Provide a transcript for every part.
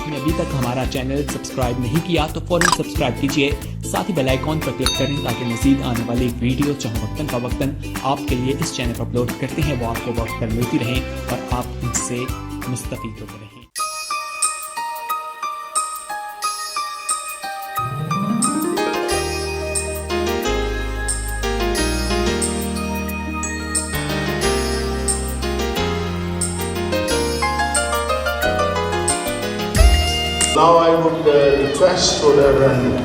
आपने अभी तक हमारा चैनल सब्सक्राइब नहीं किया तो फौरन सब्सक्राइब कीजिए, साथ ही बेल आइकॉन पर क्लिक करें ताकि मजीद आने वाली वीडियो चाहे वक्तन फवक्तन आपके लिए इस चैनल पर अपलोड करते हैं वो आपको वक्त पर मिलती रहें और आप इनसे मुस्तफीद होते रहें। Now I would request for Reverend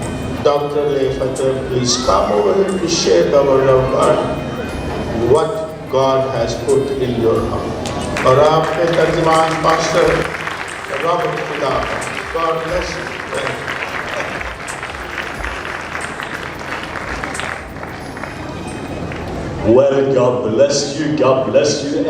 Dr. Lefater, please come over here to share the word of God, what God has put in your heart. और आपके तर्जुमान पास्टर रॉबर्ट खुदा, God bless you. Well, God bless you,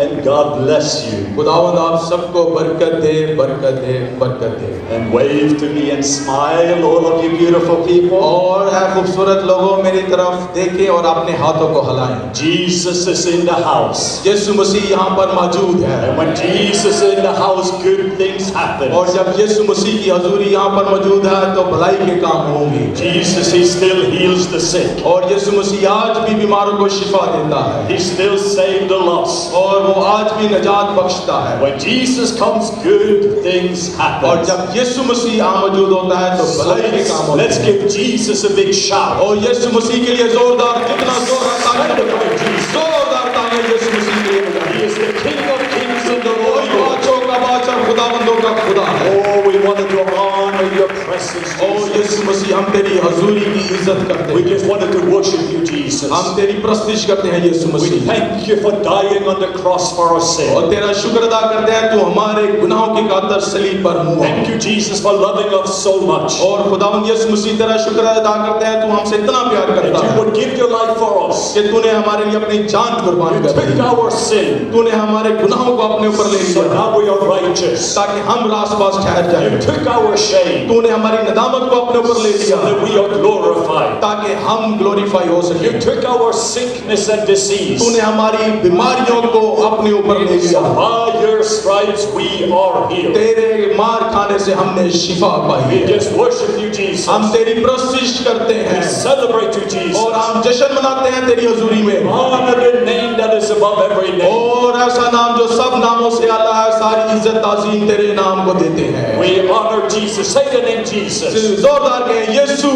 and God bless you. खुदावंद आप सबको बरकत दे, बरकत दे, बरकत दे। And wave to me and smile, all of you beautiful people. और है खूबसूरत लोगों मेरी तरफ देखें और अपने हाथों को हिलाएं। Jesus is in the house. यीशु मसीह यहाँ पर मौजूद है। And when Jesus is in the house, good things happen. और जब यीशु मसीह की हजूरी यहाँ पर मौजूद है तो भलाई के काम होंगे। Jesus, He still heals the sick. और यीशु मसीह आज भी बीमारों को शिफा देता है। He still saved the lost. और वो आज भी निजात बख्शता है। When Jesus comes, good things happen. और जब यीशु मसीह यहाँ मौजूद होता है तो So भलाई के काम होते let's हैं। give Jesus a big shout. और यीशु मसीह के लिए जोरदार कितना जोरदार तालियां यीशु मसीह के लिए बजाएं। He is the King of Kings and the Lord of Lords. बादशाहों का बादशाह खुदावंदों का खुदा है। Oh, we wanted to honor your presence, और Jesus. यीशु मसीह हम तेरी हजूरी की इज्जत करते We हैं। just wanted to worship you, Jesus. हम तेरी प्रस्तिश करते हैं यीशु We Masih. thank you for dying on the cross for our sin. और तेरा शुक्र अदा करते हैं तू हमारे गुनाहों की खातिर सलीब पर हुआ। Thank you, Jesus, for loving us so much. और खुदावंद यीशु मसीह तेरा शुक्र अदा करते हैं तू हमसे इतना प्यार That करता you है would give your life for us. कि तूने हमारे लिए अपनी जान कुर्बान You कर took दी। our sin. तूने हमारे गुनाहों को अपने ऊपर ले So लिया now we are righteous. ताकि हम रास-बास ठहर जाएं। You took our shame. तूने हमारी नदामत को अपने ऊपर ले So लिया that we are glorified. ताकि हम ग्लोरीफाई हो सके। You took our sickness and disease. तूने हमारी बीमारियों को अपने ऊपर ले So लिया। by your stripes we are healed. तेरे मार खाने से हमने शिफा पाई We है। just worship you, Jesus. हम तेरी प्रस्तिश करते We हैं celebrate you, Jesus. और हम जश्न मनाते हैं तेरी हजूरी में। Honor the name that is above every name. और ऐसा नाम जो सब नामों से आला है, सारी इज्जत ताज़ीम तेरे नाम को देते हैं। We honor Jesus. Say the name Jesus. जोरदार कहें यीशु,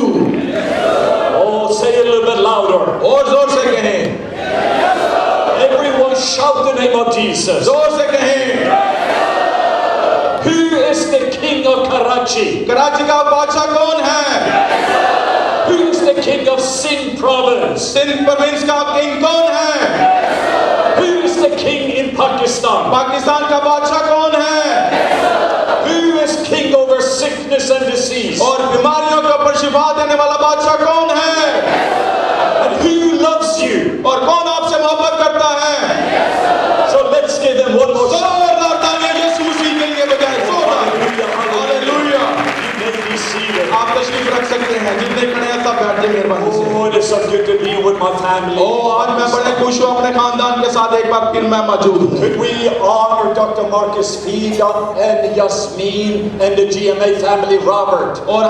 Oh, say it a little bit louder. और जोर से कहें, Everyone shout the name of Jesus. जोर से कहें। Who is the King of Karachi? Karachi का बादशाह कौन है? Who is the King of Sindh province? Sindh province का किंग कौन है? Who is the King in Pakistan? Pakistan का बादशाह कौन है? Who is King over sickness and disease? और बीमारियों के ऊपर शिफा देने वाला बादशाह कौन है? And who loves you? और कौन आपसे मोहब्बत करता है? So let's give them one more shout. जोरदार तालियां यीशु मसीह के लिए बजाएं। जोरदार hallelujah. You may be seated. आप तशरीफ रख सकते हैं, जितने खड़े हैं सब बैठ जाइए मेहरबानी से। Oh, it is so good to be with my family. ओ आज मैं बड़े खुश हूँ अपने खानदान के साथ एक बार फिर मैं मौजूद हूँ। Could we honor Dr. Marcus Fida and Yasmin and the GMA family, Robert? और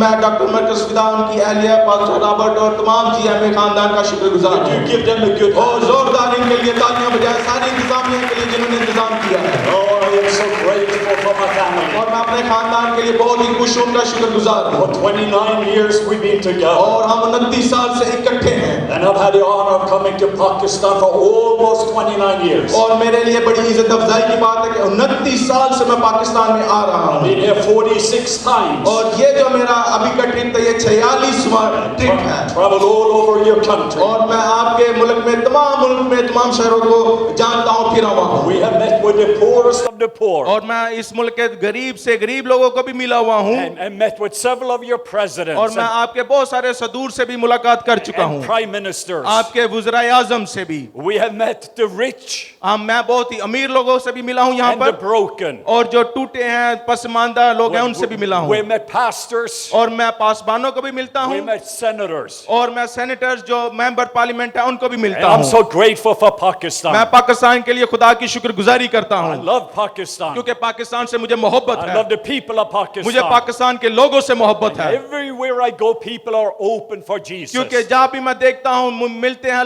मैं डॉक्टर मरकज फिदा, उनकी अहलिया पास्टर रॉबर्ट और तमाम जीएमए खानदान का शुक्रगुजार Could हूँ। you give them a good और जोरदार इनके लिए तालियां बजाएं, सारी इंतजामिया के लिए जिन्होंने इंतजाम किया है। Oh, I am so grateful for my family. और मैं अपने खानदान के लिए बहुत ही खुश हूँ, उनका शुक्रगुजार हूँ। For 29 years we've been together. और हम 29 साल से इकट्ठे हैं। And I've had the honor of coming to Pakistan for almost 29 years. और मेरे लिए बड़ी इज्जत अफजाई की बात है कि 29 साल से मैं पाकिस्तान में आ रहा I've हूँ। been here 46 times. और ये जो मेरा अभी का ट्रिप है ये 46वां ट्रिप है। Traveled all over your country. और मैं आपके मुल्क में तमाम शहरों को जानता हूँ, फिरा हुआ हूँ। We have met with the poorest of the poor. और मैं इस मुल्क के गरीब से गरीब लोगों को भी मिला हुआ हूँ। And met with several of your presidents. और मैं आपके बहुत सारे सदूर से भी मुलाकात कर चुका हूँ, and prime ministers. आपके वज़ीर आज़म से भी। We have met the rich मैं बहुत ही अमीर लोगों से भी मिला हूं यहाँ and the पर, broken. और जो टूटे हैं पसमानदा लोग हैं उनसे भी मिला We हूं, met pastors. और मैं पासबानों को भी मिलता We हूं, met senators. और मैं सेनेटर्स जो मेंबर पार्लियामेंट है उनको भी And मिलता I'm हूं। so grateful for मैं Pakistan. पाकिस्तान के लिए खुदा की शुक्रगुजारी करता I हूं, love Pakistan. क्योंकि पाकिस्तान से मुझे मोहब्बत I है, love the people of मुझे Pakistan. पाकिस्तान के लोगों से मोहब्बत है, Everywhere I go, people are open for Jesus. क्योंकि जहाँ भी मैं देखता हूँ मिलते हैं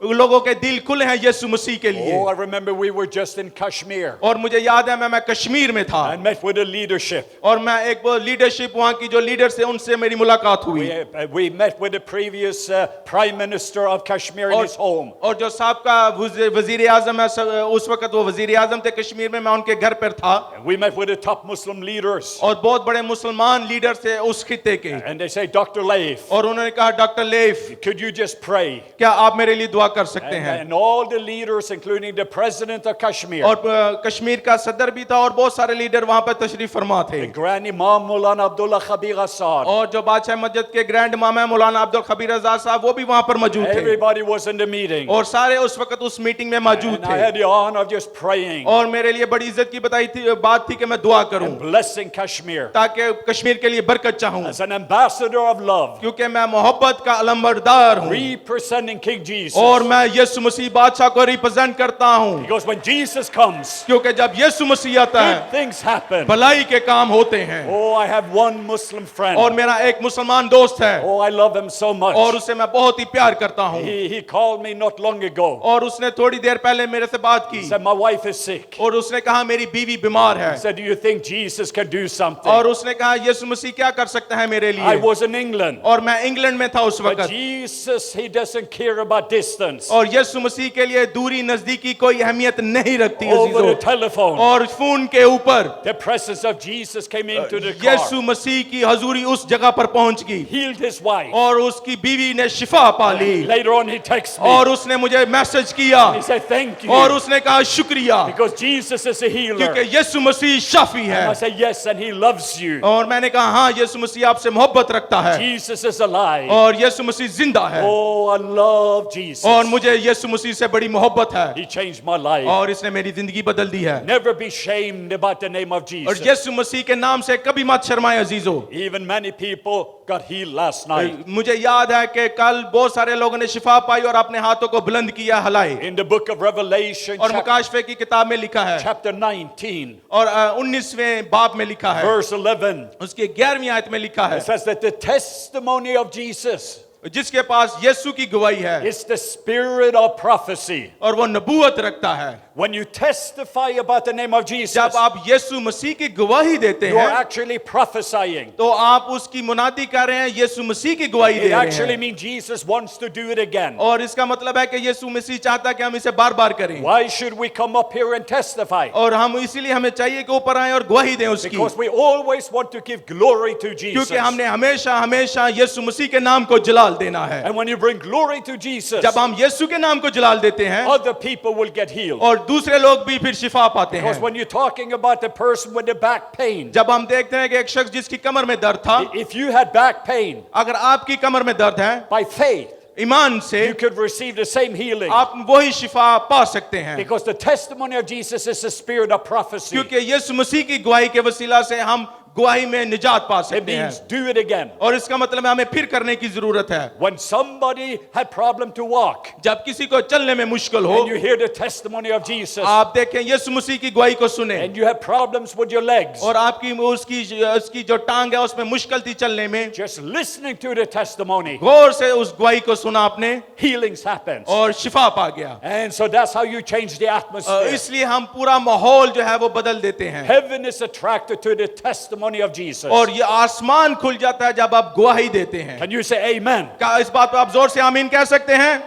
लोगों के दिल खुले हैं यीशु मसीह के लिए। Oh, I remember we were just in Kashmir और मुझे याद है मैं कश्मीर में था, and met with the leadership. और मैं एक वो लीडरशिप वहाँ की जो लीडर्स है उनसे मेरी मुलाकात हुई, We met with the previous Prime Minister of Kashmir in his home. और जो साहब वजीर आजम है उस वक्त वो वजीर आजम थे कश्मीर में, मैं उनके घर पर था, We met with the top Muslim leaders. और बहुत बड़े मुसलमान लीडर थे उस खित्ते के, And they say, Dr. Leif, और उन्होंने कहा doctor left could you just pray? क्या आप मेरे लिए दुआ कर सकते हैं? And all the leaders, including the President of Kashmir, और कश्मीर का सदर भी था और बहुत सारे लीडर वहां पर तशरीफ फरमा थे, the Grand Imam Maulana Abdullah Khabir Assad, और जो बादशाह मस्जिद के ग्रैंड इमाम है मौलाना अब्दुल खबीर आजाद साहब वो भी वहां पर मौजूद थे, everybody was in the meeting. और सारे उस वक्त उस मीटिंग में मौजूद And I थे, had the honor of just praying, और मेरे लिए बड़ी इज्जत की बात थी कि मैं दुआ करूं blessing Kashmir ताकि कश्मीर के लिए बरकत चाहूं, as an ambassador of love, क्योंकि मैं मोहब्बत का अलमबरदार हूं, representing King Jesus. और मैं यीशु मसीह बादशाह को रिप्रेजेंट करता हूं, Because when Jesus comes, क्योंकि जब यीशु मसीह आता good है things happen. भलाई के काम होते हैं। Oh, I have one Muslim friend. और मेरा एक मुसलमान दोस्त है, Oh, I love him so much. और उसे मैं बहुत ही प्यार करता हूं, He called me not long ago. और उसने थोड़ी देर पहले मेरे से बात की, He said, my wife is sick. और उसने कहा मेरी बीवी बीमार है, He said, do you think Jesus can do something? और उसने कहा यीशु मसीह क्या कर सकता है मेरे I लिए, was in England. और मैं इंग्लैंड में था उस But वक्त, Jesus, he doesn't care about distance. और यीशु मसीह के लिए दूरी नजदीकी कोई अहमियत नहीं रखती Over the अजीजों, telephone, और फोन के ऊपर the presence of Jesus came into the car, यीशु मसीह की हजूरी उस जगह पर पहुंच गई, healed his wife. और उसकी बीवी ने शिफा पा ली, Later on, he texted me. और उसने मुझे मैसेज किया, He said, thank you. और उसने कहा शुक्रिया, Because Jesus is a healer. क्योंकि यीशु मसीह शाफी है, I said, yes, and he loves you. और मैंने कहा हाँ यीशु मसीह आपसे मोहब्बत रखता है, Jesus is alive. और यीशु मसीह जिंदा है, Oh, I love Jesus. और मुझे यीशु मसीह से बड़ी मोहब्बत है, He changed my life. और इसने मेरी जिंदगी बदल दी है। Never be shamed about the name of और Jesus. यीशु मसीह के नाम से कभी मत शर्माए अजीजों। Even many people got healed last night. मुझे याद है कि कल बहुत सारे लोगों ने शिफा पाई और अपने हाथों को बुलंद किया, हलाए, In the book of Revelation, और मुकाशफे की किताब में लिखा है, chapter 19, और 19वें बाब में लिखा है, verse 11, उसके 11वीं आयत में लिखा है, it says that the testimony of Jesus जिसके पास यीशु की गवाही है is the spirit of prophecy. और वो नबूवत रखता है। When you testify about the name of Jesus, जब आप यीशु मसीह की गवाही देते you are हैं actually prophesying. तो आप उसकी मुनादी कर रहे हैं, यीशु मसीह की गवाही दे It रहे actually हैं, means Jesus wants to do it again. और इसका मतलब है कि यीशु मसीह चाहता है कि हम इसे बार बार करें, Why should we come up here and testify? और हम इसीलिए हमें चाहिए कि ऊपर आए और गवाही दें उसकी, Because we always want to give glory to Jesus. क्योंकि हमने हमेशा हमेशा यीशु मसीह के नाम को जलाल देना है। And when you bring glory to Jesus, जब हम यीशु के नाम को जलाल देते हैं other people will get healed. और दूसरे लोग भी फिर शिफा पाते Because हैं। when you're talking about the person with the back pain, जब हम देखते हैं कि एक शख्स जिसकी कमर में दर्द था, if you had back pain, अगर आपकी कमर में दर्द है, by faith, ईमान से you could receive the same healing. आप वही शिफा पा सकते हैं, Because the testimony of Jesus is the spirit of prophecy. क्योंकि यीशु मसीह की गवाही के वसीला से हम गवाही में निजात पा It सकते means हैं, do it again. और इसका मतलब है हमें फिर करने की जरूरत है। When somebody had problem to walk, जब किसी को चलने में मुश्किल हो, and you hear the testimony of Jesus, आप देखें यीशु मसीह की गवाही को सुने, and you have problems with your legs, और आपकी उसकी जो टांग है उसमें मुश्किल थी चलने में, just listening to the testimony, गौर से उस गवाही को सुना आपने healings happens. और शिफा पा गया। And so that's how you change the atmosphere. इसलिए हम पूरा माहौल जो है वो बदल देते हैं, Heaven is attracted to the testimony of Jesus. और ये आसमान खुल जाता है जब आप गवाही देते हैं। Can you say amen? क्या इस बात पर आप जोर से आमीन कह सकते हैं?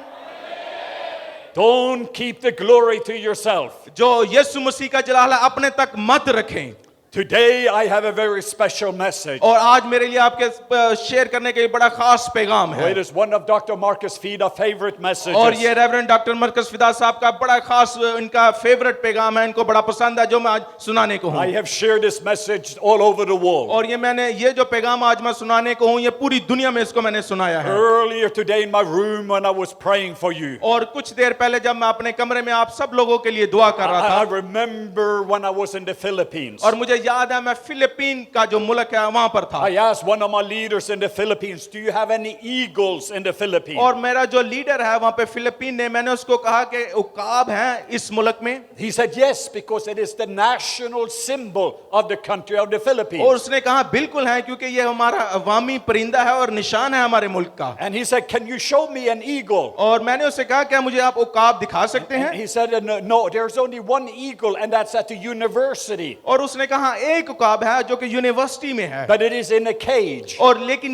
Don't keep the glory to yourself. जो यीशु मसीह का जलाल है अपने तक मत रखें, Today I have a very special message. और आज मेरे लिए आपके शेयर करने के लिए बड़ा खास पैगाम है It is one of Dr. Marcus Fida's favorite messages. और ये रेवरेंड डॉक्टर मरकस फिदा साहब का बड़ा खास इनका फेवरेट पैगाम है, इनको बड़ा पसंद है जो मैं आज सुनाने को I हूँ। have shared this message all over the world. और ये जो पैगाम आज मैं सुनाने को हूँ ये पूरी दुनिया में इसको मैंने सुनाया है। Earlier today in my room when I was praying for you, और कुछ देर पहले जब मैं अपने कमरे में आप सब लोगों के लिए दुआ कर रहा I था remember when I was in the Philippines. और मुझे याद है मैं फिलिपीन का जो मुल्क है वहां पर था I asked one of my leaders in the Philippines, do you have any eagles in the Philippines? और मेरा जो लीडर है वहां पे फिलिपीन ने मैंने उसको कहा कि उकाब हैं इस मुल्क में He said yes, because it is the national symbol of the country of the और Philippines. उसने कहा बिल्कुल है क्योंकि ये हमारा अवामी परिंदा है और निशान है हमारे मुल्क का। And he said, can you show me an eagle? और मैंने उससे कहा क्या मुझे आप उकाब दिखा सकते And हैं? he said, no, there's only one eagle, and that's at the university. और उसने कहा एक उकाब है जो कि यूनिवर्सिटी में है But it is in a cage. और लेकिन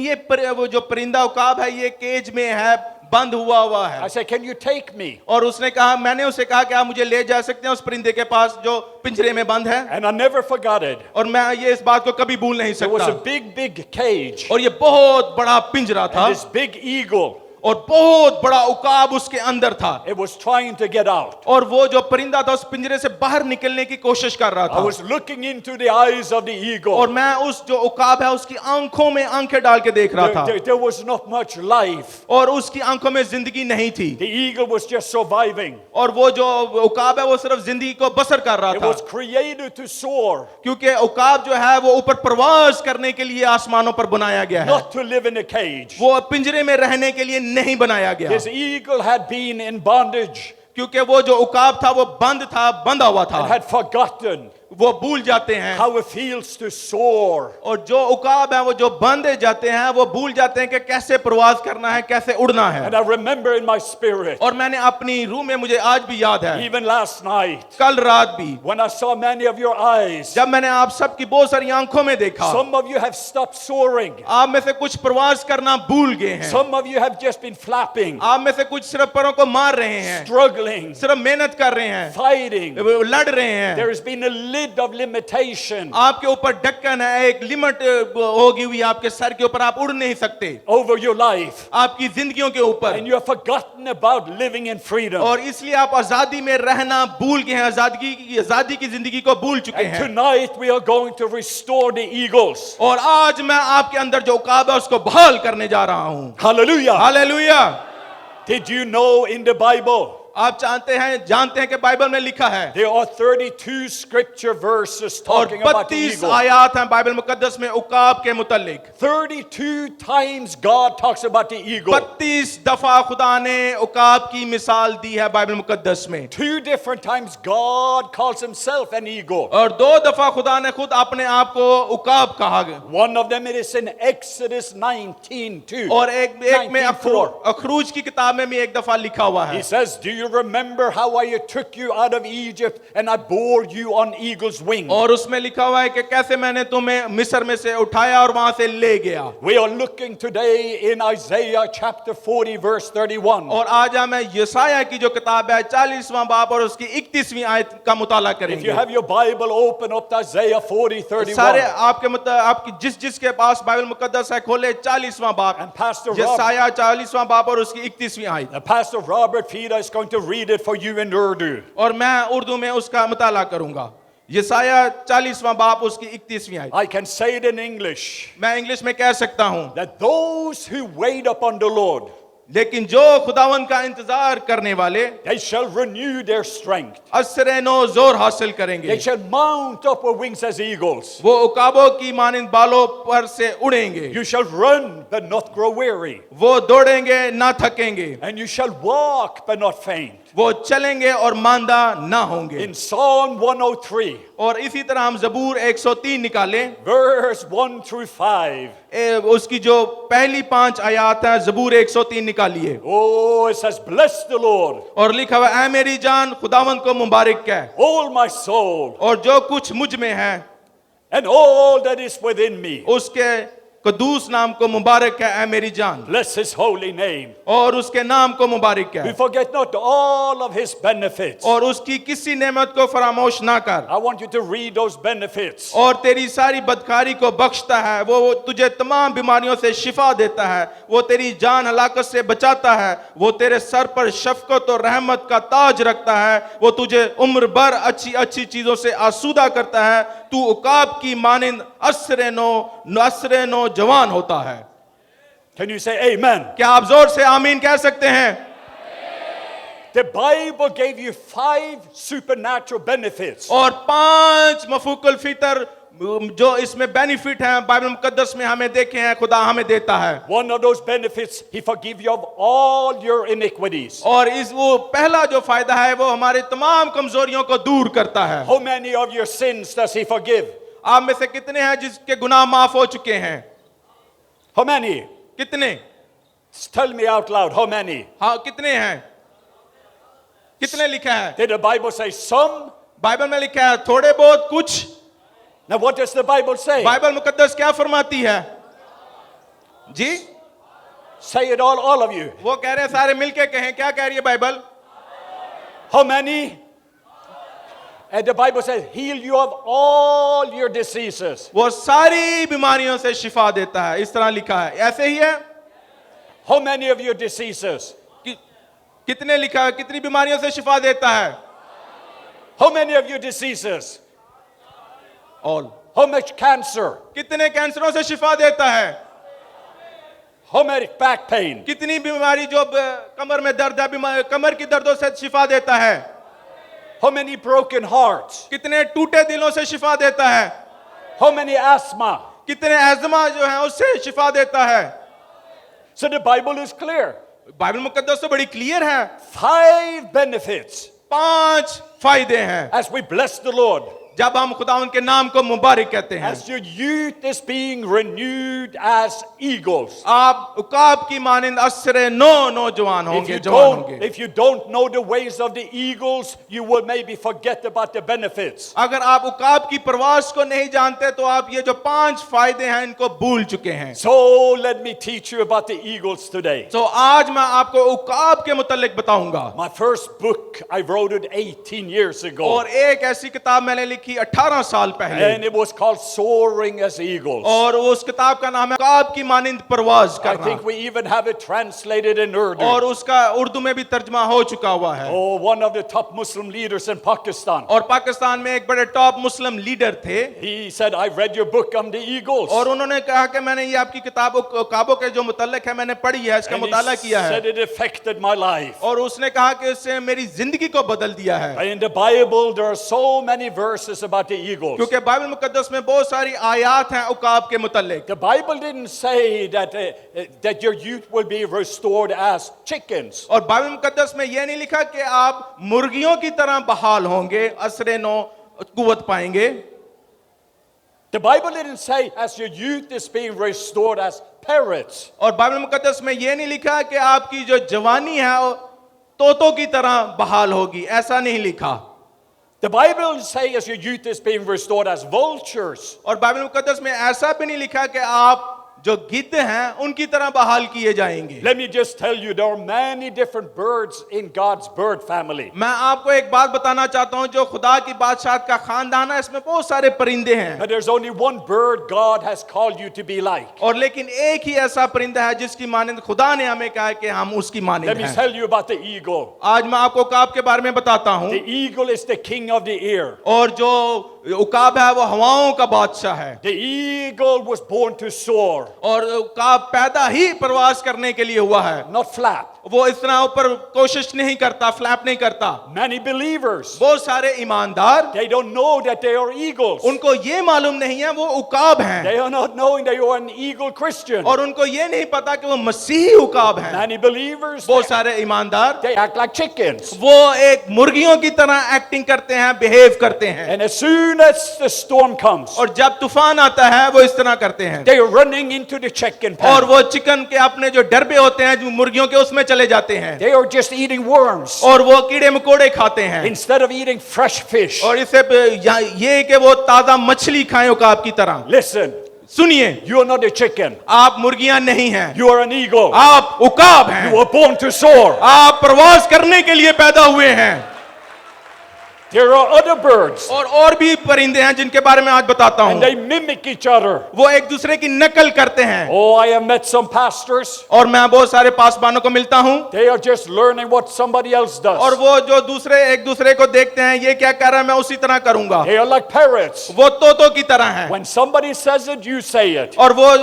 वो जो परिंदा उकाब है ये केज में है, बंद हुआ I है। said, can you take me? और उसने कहा मैंने उसे कहा कि आप मुझे ले जा सकते हैं उस परिंदे के पास जो पिंजरे में बंद है। And I never forgot it. और मैं ये इस बात को कभी भूल नहीं There was a सकता। big cage. और ये बहुत बड़ा पिंजरा था And this big eagle, और बहुत बड़ा उकाब उसके अंदर था it was trying to get out. और वो जो परिंदा था उस पिंजरे से बाहर निकलने की कोशिश कर रहा I था was looking into the eyes of the eagle. और मैं उस जो उकाब है उसकी आंखों में आंखें डाल के देख रहा था There was not much life. और उसकी आंखों में जिंदगी नहीं थी The eagle was just surviving. और वो जो उकाब है वो सिर्फ जिंदगी को बसर कर रहा It था was created to soar, क्योंकि उकाब जो है वो ऊपर प्रवास करने के लिए आसमानों पर बनाया गया है, not to live in a cage. वो पिंजरे में रहने के लिए नहीं बनाया गया This eagle had been in bondage क्योंकि वो जो उकाब था वो बंधा हुआ and था, had forgotten वो भूल जाते हैं how it feels to soar. और जो उकाब है वो जो बंधे जाते हैं वो भूल जाते हैं कि कैसे प्रवास करना है, कैसे उड़ना है। And I remember in my spirit, और मैंने अपनी रूह में मुझे आज भी याद है even last night, कल रात भी when I saw many of your eyes, जब मैंने आप सबकी बहुत सारी आंखों में देखा, some of you have stopped soaring. आप में से कुछ प्रवास करना भूल गए हैं, Some of you have just been flapping, आप में से कुछ सिर्फ परों को मार रहे हैं, struggling, सिर्फ मेहनत कर रहे हैं, fighting. लड़ रहे हैं। There has been a lid of limitation. आपके ऊपर ढक्कन है, एक लिमिट होगी हुई आपके सर के ऊपर, आप उड़ नहीं सकते over your life. आपकी जिंदगियों के ऊपर, And you have forgotten about living in freedom. और इसलिए आप आजादी में रहना भूल गए हैं, आजादी की जिंदगी को भूल चुके And हैं। tonight we are going to restore the eagles. और आज मैं आपके अंदर जो उकाब है उसको बहाल करने जा रहा हूं। Hallelujah. Hallelujah. Did you know in the Bible आप जानते हैं कि बाइबल में लिखा है there are 32 scripture verses और talking about the 32 eagle? आयात हैं बाइबल मुकद्दस में उकाब के मुतालिक। 32 times God talks about the eagle. 32 दफा खुदा ने उकाब की मिसाल दी है बाइबल मुकद्दस में 2 different times God calls himself an eagle. और 2 दफा खुदा ने खुद अपने आप को उकाब कहा गया One of them it is in Exodus 19:2. और एक में 19:4. अखरूज की किताब में भी एक दफा लिखा हुआ He है। says, do you remember how I took you out of Egypt and I bore you on eagle's wing? और उसमें लिखा हुआ है कि कैसे मैंने तुम्हें मिस्र में से उठाया और वहां से ले गया। We are looking today in Isaiah chapter 40 verse 31. और आज हम यशायाह की जो किताब है 40वां बाब और उसकी 31वीं आयत का मुताला If you करेंगे। have your Bible, open up to Isaiah 40:31. सारे आपकी जिसके पास बाइबल मुकद्दस है खोले 40वां बाब, And Pastor यशायाह 40वां बाब और उसकी 31वीं आयत। Pastor Robert Fida is going to read it for you in Urdu. और मैं उर्दू में उसका मुताला करूंगा। यशायाह 40वां बाब उसकी 31वीं आयत। I can say it in English. मैं इंग्लिश में कह सकता हूं, That those who wait upon the Lord, लेकिन जो खुदावन का इंतजार करने वाले they shall renew their strength. असरे नो जोर हासिल करेंगे, They shall mount up with wings as eagles. वो उकाबों की मानिंद बालों पर से उड़ेंगे, You shall run but not grow weary. वो दौड़ेंगे ना थकेंगे, And you shall walk but not faint. वो चलेंगे और मांदा ना होंगे। In Psalm 103, और इसी तरह हम जबूर 103 निकालें, verse 1 through 5. उसकी जो पहली 5 आयात है जबूर 103 निकालिए। Oh, it says, bless the Lord, और लिखा हुआ ऐ मेरी जान खुदावन को मुबारक कह, all my soul, और जो कुछ मुझ में है and all that is within me. उसके कदूस नाम को मुबारक है ऐ मेरी जान, Bless his holy name. और उसके नाम को मुबारक We है, forget not all of his benefits. और उसकी किसी नेमत को फरामोश ना कर, I want you to read those benefits. और तेरी सारी बदकारी को बख्शता है, वो तुझे तमाम बीमारियों से शिफा देता है, वो तेरी जान हलाकत से बचाता है, वो तेरे सर पर शफकत और रहमत का ताज रखता है, वो तुझे उम्र भर अच्छी अच्छी चीजों से आसूदा करता है, तू उकाब की मानिंद असरे नो जवान होता है। Can you say amen? क्या आप जोर से आमीन कह सकते हैं? The Bible gave you 5 supernatural benefits. और 5 मफूकुल फितर जो इसमें बेनिफिट हैं बाइबल मुकद्दस में हमें देखे हैं, खुदा हमें देता है। One of those benefits, he forgive you of all your iniquities. और इस वो पहला जो फायदा है वो हमारे तमाम कमजोरियों को दूर करता है। How many of your sins does he forgive? आप में से कितने हैं जिसके गुनाह माफ हो चुके हैं? How many? कितने? Tell me out loud, how many? हाँ, कितने हैं? कितने लिखा है? Did the Bible say some? Bible में लिखा है थोड़े बहुत, कुछ। Now what does the Bible say? Bible मुकद्दस क्या फरमाती है जी? Say it all of you. वो कह रहे हैं सारे मिलके कहें, क्या कह रही है Bible? How many? And the Bible says, heal you of all your diseases. वो सारी बीमारियों से शिफा देता है, इस तरह लिखा है। ऐसे ही है? How many of your diseases? कितने लिखा है? कितनी बीमारियों से शिफा देता है? How many of your diseases? All. How much cancer? कितने कैंसरों से शिफा देता है? How many back pain? कितनी बीमारी जो कमर में दर्द है, कमर की दर्दों से शिफा देता है? How many broken hearts? कितने टूटे दिलों से शिफा देता है? How many asthma? कितने एज़मा जो है उससे शिफा देता है? So the Bible is clear. Bible मुकद्दस तो बड़ी क्लियर है। 5 benefits 5 फायदे हैं as we bless the Lord. जब हम खुदा उनके नाम को मुबारक कहते हैं। As your youth is being renewed as eagles. आप उकाब की मानिंद असरे नौजवान होंगे, जवान होंगे। If you don't know the ways of the eagles, you will maybe forget about the benefits. अगर आप उकाब की प्रवास को नहीं जानते तो आप ये जो 5 फायदे हैं इनको भूल चुके हैं। So let me teach you about the eagles today. तो आज मैं आपको उकाब के मुतालिक बताऊंगा। My first book, I wrote it 18 years ago. और एक ऐसी किताब मैंने लिखी 18 साल पहले, And it was called Soaring as Eagles. और उस किताब का नाम है उकाब की मानिंद परवाज I करना, think we even have it translated in Urdu. और उसका उर्दू में भी तर्जमा हो चुका हुआ है। Oh, one of the top Muslim leaders in Pakistan. और पाकिस्तान में एक बड़े टॉप मुस्लिम लीडर थे, He said, I read your book on the eagles. और उन्होंने कहा कि मैंने ये आपकी किताब उकाबों के जो मुतल्लिक है मैंने पढ़ी है, इसका And मुताला he किया said है, it affected my life. और उसने कहा कि इससे मेरी जिंदगी को बदल दिया है। In the Bible, there are so many verses about the eagles. क्योंकि बाइबल मुकद्दस में बहुत सारी आयात हैं उकाब के मुतल्लिक। The Bible didn't say that your youth will be restored as chickens. और बाइबल मुकद्दस में यह नहीं लिखा कि आप मुर्गियों की तरह बहाल होंगे, असरे नो कुव्वत पाएंगे। The Bible didn't say as your youth is being restored as parrots. और बाइबल मुकद्दस में यह नहीं लिखा कि आपकी जो जवानी है वो तोतों की तरह बहाल होगी, ऐसा नहीं लिखा। The Bible didn't say as your youth is being restored as vultures. और बाइबल मुकद्दस में ऐसा भी नहीं लिखा कि आप जो गिद्ध हैं उनकी तरह बहाल किए जाएंगे। Let me just tell you, there are many different birds in God's bird family. मैं आपको एक बात बताना चाहता हूं, जो खुदा की बादशाहत का खानदान है इसमें बहुत सारे परिंदे हैं, But there's only one bird God has called you to be like. और लेकिन एक ही ऐसा परिंदा है जिसकी मानिंद खुदा ने हमें कहा है कि हम उसकी Let मानिंद me हैं। tell you about the eagle. आज मैं आपको उकाब के बारे में बताता हूं, The eagle is the king of the air. और जो उकाब है वो हवाओं का बादशाह है, The eagle was born to soar, और उकाब पैदा ही प्रवास करने के लिए हुआ है। not flap. वो इस तरह ऊपर कोशिश नहीं करता, फ्लैप नहीं करता। Many believers, बहुत सारे ईमानदार they don't know that they are eagles. उनको ये मालूम नहीं है वो उकाब हैं, They are not knowing that you are an eagle Christian. और उनको ये नहीं पता कि वो मसीही उकाब हैं। Many believers, बहुत सारे ईमानदार they act like chickens. वो एक मुर्गियों की तरह एक्टिंग करते हैं, बिहेव करते हैं, And as soon as the storm comes, और जब तूफान आता है वो इस तरह करते हैं, they are running into the chicken और pen. वो चिकन के अपने जो डरबे होते हैं जो मुर्गियों के उसमें चले जाते हैं, They are just eating worms और वो कीड़े मकोड़े खाते हैं, instead of eating fresh fish. और इसे ये कि वो ताजा मछली खाएं उकाब की तरह। Listen, सुनिए, You are not a chicken. आप मुर्गियां नहीं हैं, You are an eagle. आप उकाब हैं। You were born to soar. आप प्रवास करने के लिए पैदा हुए हैं। There are other birds, और भी परिंदे हैं जिनके बारे में आज बताता and they हूं। mimic each other. वो एक दूसरे की नकल करते हैं। Oh, I have met some pastors. और मैं बहुत सारे पासवानों को मिलता हूं, They are just learning what somebody else does. और वो जो दूसरे एक दूसरे को देखते हैं, ये क्या कर रहा है मैं उसी तरह करूंगा। They are like parrots. वो तोतों की तरह हैं, When somebody says it, you say it. और वो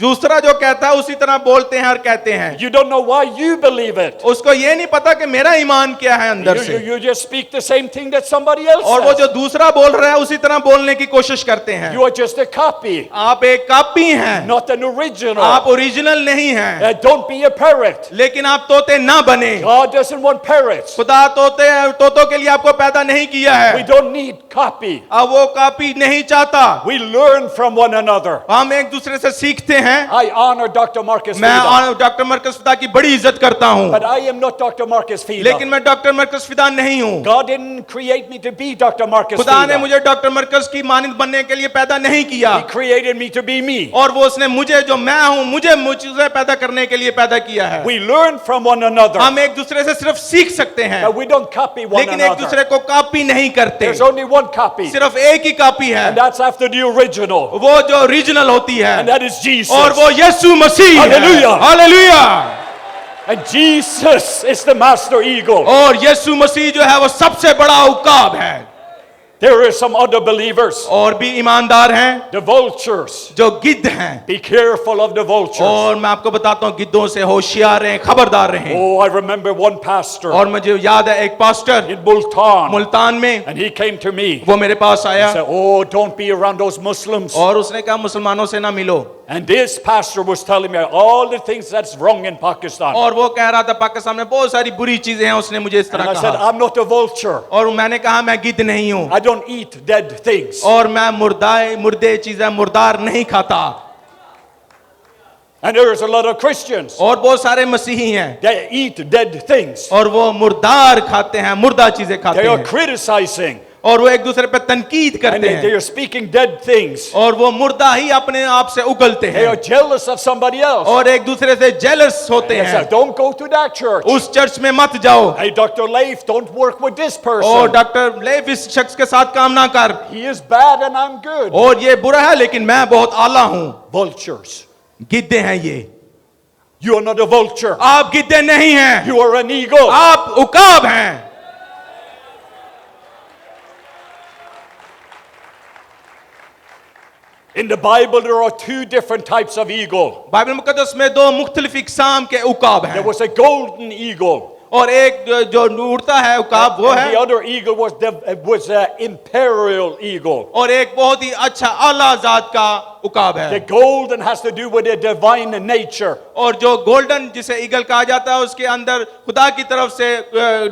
दूसरा जो कहता है उसी तरह बोलते हैं और कहते हैं। You don't know why you believe it. उसको ये नहीं पता कि मेरा ईमान क्या है अंदर से, You just speak the same thing that somebody else और वो says. जो दूसरा बोल रहा है उसी तरह बोलने की कोशिश करते हैं। You are just a copy, आप एक कॉपी हैं, not an original. आप ओरिजिनल नहीं हैं। Don't be a parrot. लेकिन आप तोते ना बने। God doesn't want parrots. खुदा तोतों के लिए आपको पैदा नहीं किया We है। don't need copy. अब वो कॉपी नहीं चाहता। We learn from one another. हम एक दूसरे से सीखते हैं। I honor Dr. Marcus मैं Vida, डॉक्टर मरकज फिदा की बड़ी इज्जत करता हूँ, but I am not Dr. Marcus Vida. लेकिन मैं डॉक्टर मरकज फिदा नहीं हूँ। God didn't create me to be Dr. Marcus खुदा ने Vida. मुझे डॉक्टर मरकज की मानिंद बनने के लिए पैदा नहीं किया, He created me to be me. और वो उसने मुझे जो मैं हूँ मुझे पैदा करने के लिए पैदा किया है। We learn from one another, हम एक दूसरे से सिर्फ सीख सकते हैं, but we don't copy one लेकिन एक another. दूसरे को कॉपी नहीं करते। There's only one copy, सिर्फ एक ही कॉपी है, and that's after the original, वो जो ओरिजिनल होती है, and that is Jesus. और वो यीशु मसीह है। Hallelujah. Hallelujah. And Jesus is the master eagle. और यीशु मसीह जो है वो सबसे बड़ा उकाब है। There are some other believers, और भी ईमानदार हैं the vultures. जो गिद्ध हैं, Be careful of the vultures. और मैं आपको बताता हूँ गिद्धों से होशियार रहें, खबरदार रहें। Oh, I remember one pastor और मुझे याद है एक पास्टर in Multan, मुल्तान में, and he came to me. वो मेरे पास He आया said, "Oh, don't be around those Muslims." और उसने कहा मुसलमानों से ना मिलो। And this pastor was telling me all the things that's wrong in Pakistan. और वो कह रहा था पाकिस्तान में बहुत सारी बुरी चीजें हैं, उसने मुझे इस And तरह I said, कहा। "I'm not a vulture. और मैंने कहा मैं गिद्ध नहीं हूँ, I don't eat dead things." और मैं मुर्दे चीजें मुर्दार नहीं खाता। And there's a lot of Christians. और बहुत सारे मसीही हैं, They eat dead things. और वो मुर्दार खाते हैं, मुर्दा चीजें खाते They are हैं, criticizing. और वो एक दूसरे पे तनकीद And करते they हैं, are speaking dead things. और वो मुर्दा ही अपने आप से उगलते They are हैं, jealous of somebody else. और एक दूसरे से जेलस होते They say, हैं। "Don't go to that church." उस चर्च में मत जाओ, Hey, Dr. Leif, don't work with this और person. डॉक्टर लेफ इस शख्स के साथ काम ना कर, He is bad and I'm good. और ये बुरा है लेकिन मैं बहुत आला हूँ। Vultures. गिद्धे हैं ये, You are not a vulture. आप गिद्धे नहीं हैं, You are an eagle. आप उकाब हैं। In the Bible, there are two different types of eagle. Bible मुकद्दस में दो मुख्तलिफ इकसाम के उकाब There हैं, was a golden eagle. और एक जो उड़ता है उकाब वो And है, the other eagle was an imperial eagle. और एक बहुत ही अच्छा आला जात का उकाब The है। golden has to do with the divine nature. और जो गोल्डन जिसे ईगल कहा जाता है उसके अंदर खुदा की तरफ से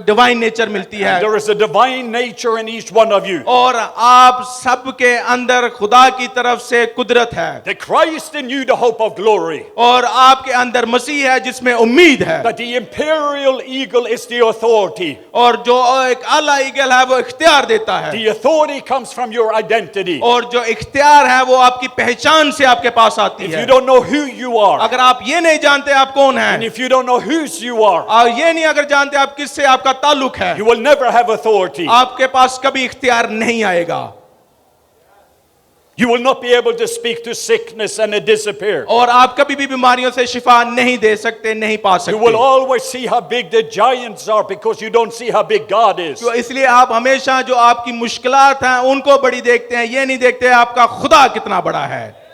डिवाइन नेचर मिलती है, There is a divine nature in each one of you. और आप सबके अंदर खुदा की तरफ से कुदरत है, The Christ in you, the hope of glory. और आपके अंदर मसीह है जिसमें उम्मीद है, That the imperial eagle is the authority. और जो एक आला ईगल है वो इख्तियार देता है, The authority comes from your identity. और जो इख्तियार है वो आपकी पहचान से आपके पास आती If है। you don't know who you are, अगर आप ये नहीं जानते आप कौन and हैं, if you don't know whose you are, और ये नहीं अगर जानते आप किससे आपका ताल्लुक है, you will never have authority. आपके पास कभी इख्तियार नहीं आएगा, You will not be able to speak to sickness and it disappear. और आप कभी भी बीमारियों से शिफा नहीं दे सकते, नहीं पा You will सकते। always see how big the giants are because you don't see how big God is. तो इसलिए आप हमेशा जो आपकी मुश्किलात हैं उनको बड़ी देखते हैं, ये नहीं देखते आपका खुदा कितना बड़ा है।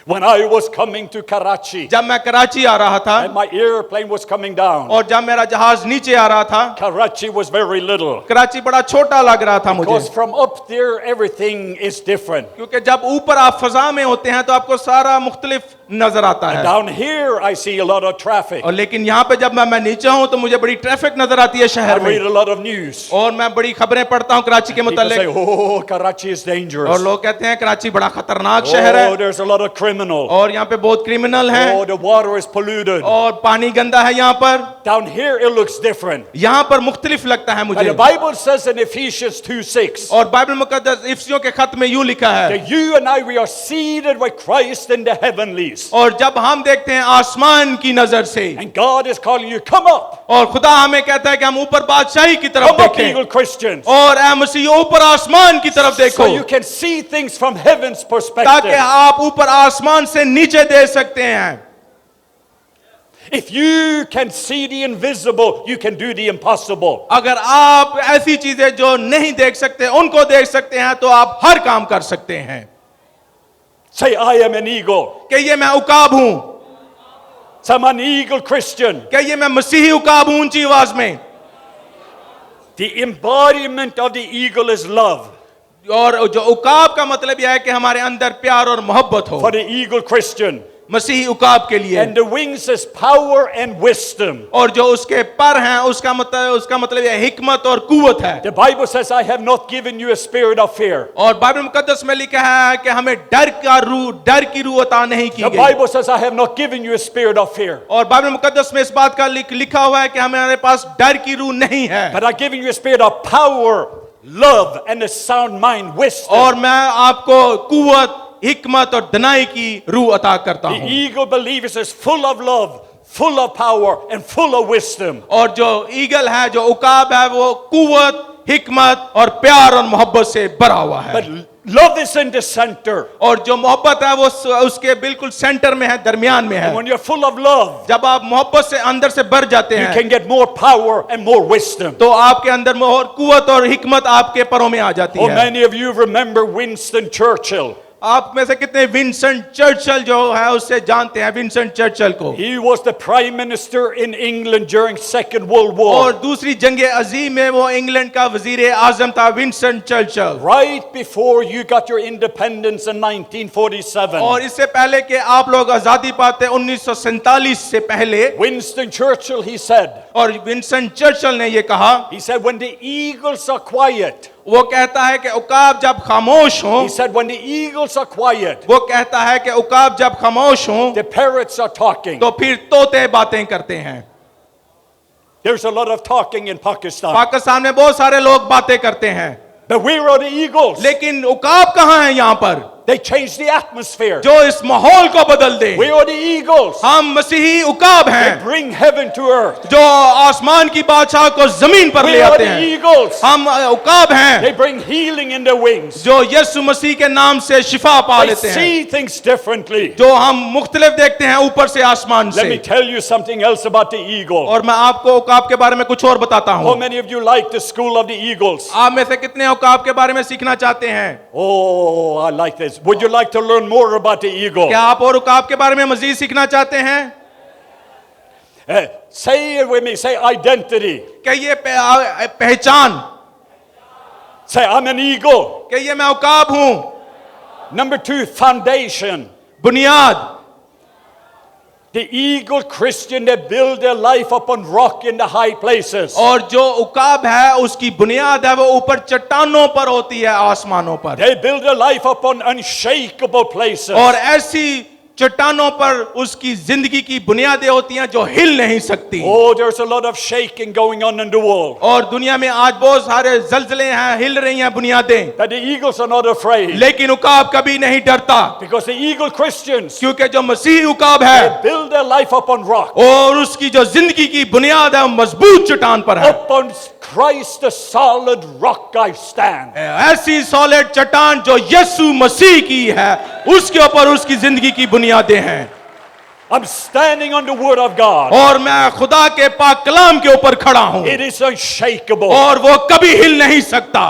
When I was coming to Karachi जब मैं कराची आ रहा था, and my airplane was coming down, और जब मेरा जहाज नीचे आ रहा था, Karachi was very little. Karachi बड़ा छोटा लग रहा था मुझे, Because from up there everything is different. क्योंकि जब ऊपर आप फजा में होते हैं तो आपको सारा मुख्तलिफ नजर आता And है, down here I see a lot of traffic. और लेकिन यहाँ पे जब मैं नीचे हूँ तो मुझे बड़ी ट्रैफिक नजर आती है I शहर read में, a lot of news. और मैं बड़ी खबरें पढ़ता हूँ कराची के People say, मुताल्लिक, "Oh, Karachi is और dangerous. लोग कहते हैं कराची बड़ा खतरनाक शहर Oh, है, there's a lot of criminals." criminal. और यहाँ पे बहुत क्रिमिनल हैं Oh, the water is polluted. और पानी गंदा है यहाँ पर. Down here it looks different. यहाँ पर मुख्तलिफ लगता है But मुझे. the Bible says in Ephesians 2:6 और बाइबल मुकद्दस इफिसियों के खत में यूं लिखा है. that you and I, we are seated with Christ in the heavenlies. और जब हम देखते हैं आसमान की नजर से And God is calling you, come up. और खुदा हमें कहता है कि हम ऊपर बादशाही की तरफ Come up, देखें. eagle Christians. और ऐ मसीह ऊपर आसमान की तरफ देखो So you can see things from heaven's ताकि perspective. आप ऊपर आसमान से नीचे देख सकते हैं. If you can see the invisible, you can do the impossible. अगर आप ऐसी चीजें जो नहीं देख सकते उनको देख सकते हैं तो आप हर काम कर सकते हैं. Say, I am an eagle. कि ये मैं उकाब हूं. Say, I'm an eagle Christian. कि ये मैं मसीही उकाब हूं. ऊंची आवाज में. The embodiment of the eagle is love. और जो उकाब का मतलब यह है कि हमारे अंदर प्यार और मोहब्बत हो. For the eagle Christian. मसीही उकाब के लिए. And the wings is power and wisdom. और जो उसके पर हैं उसका मतलब यह हिकमत और कुवत है. The Bible says, I have not given you a spirit of fear. और बाइबल मुकद्दस में लिखा है कि हमें डर की रूह अता नहीं की The गई. Bible says, I have not given you a spirit of fear. और बाइबल मुकद्दस में इस बात का लिखा हुआ है कि हमारे पास डर की रूह नहीं है. But I've given you a spirit of power, love, and a sound mind, wisdom. और मैं आपको कुवत, हिकमत और दनाई की रूह अता करता The हूं. eagle believers is full of love, full of power, and full of wisdom. और जो ईगल है, जो उकाब है, वो कुवत, हिकमत और प्यार और मोहब्बत से भरा हुआ है. But love is in the center. और जो मोहब्बत है वो उसके बिल्कुल सेंटर में है, दरमियान में है. And when you're full of love, जब आप मोहब्बत से अंदर से भर जाते you हैं can get more power and more wisdom. तो आपके अंदर में और कुवत और हिकमत आपके परों में आ जाती Oh, है. many of you remember Winston Churchill. आप में से कितने विंस्टन चर्चिल जो है उससे जानते हैं विंस्टन चर्चिल को. He was the prime minister in England during Second World War. और दूसरी जंग अजीम में वो इंग्लैंड का वजीर आजम था Winston Churchill. Right before you got your independence in 1947. और इससे पहले कि आप लोग आजादी पाते 1947 से पहले. Winston Churchill, he said, और विंस्टन चर्चिल ने ये कहा. he said, when the eagles are quiet, वो कहता है कि उकाब जब खामोश हो. he said, when the eagles are quiet, वो कहता है कि उकाब जब खामोश हो the parrots are talking. तो फिर तोते बातें करते हैं. There's a lot of talking in Pakistan. Pakistan में बहुत सारे लोग बातें करते हैं. But where are the eagles? लेकिन उकाब कहाँ है यहाँ पर They changed the atmosphere. जो इस माहौल को बदल दे. Where are the eagles? हम मसीही उकाब They हैं bring heaven to earth. जो आसमान की बादशाह को जमीन पर ले Where are आते the हैं. eagles? हम उकाब हैं They bring healing in their wings. जो यीशु मसीह के नाम से शिफा पा They लेते हैं. see things differently. जो हम मुख्तलिफ देखते हैं ऊपर से आसमान Let me से. tell you something else about the eagle. और मैं आपको उकाब के बारे में कुछ और बताता How हूँ. many of you like the school of the eagles? आप में से कितने उकाब के बारे में सीखना चाहते हैं? Oh, I like this. Would you like to learn more about the eagle? क्या आप और उकाब के बारे में मजीद सीखना चाहते हैं? Say it with me. Say identity. क्या ये पहचान? Say, I'm an eagle. क्या ये मैं उकाब हूँ? Number 2, foundation. बुनियाद. The eagle Christian, they build their life upon rock in the high places. और जो उकाब है उसकी बुनियाद है वो ऊपर चट्टानों पर होती है, आसमानों पर. They build their life upon unshakable places. और ऐसी चट्टानों पर उसकी जिंदगी की बुनियादें होती हैं जो हिल नहीं सकती. Oh, there's a lot of shaking going on in the world. और दुनिया में आज बहुत सारे जलजले हैं, हिल रही हैं बुनियादें. But the eagles are not afraid. लेकिन उकाब कभी नहीं डरता Because the eagle Christians, क्योंकि जो मसीही उकाब है they build their life upon rock. और उसकी जो जिंदगी की बुनियाद है वो मजबूत चट्टान पर है. Upon Christ the solid rock I stand. ऐसी सॉलिड चट्टान जो यीशु मसीह की है उसके ऊपर उसकी जिंदगी की बुनियादें हैं. I'm standing on the word of God. और मैं खुदा के पाक कलाम के ऊपर खड़ा हूं It is unshakable. और वो कभी हिल नहीं सकता.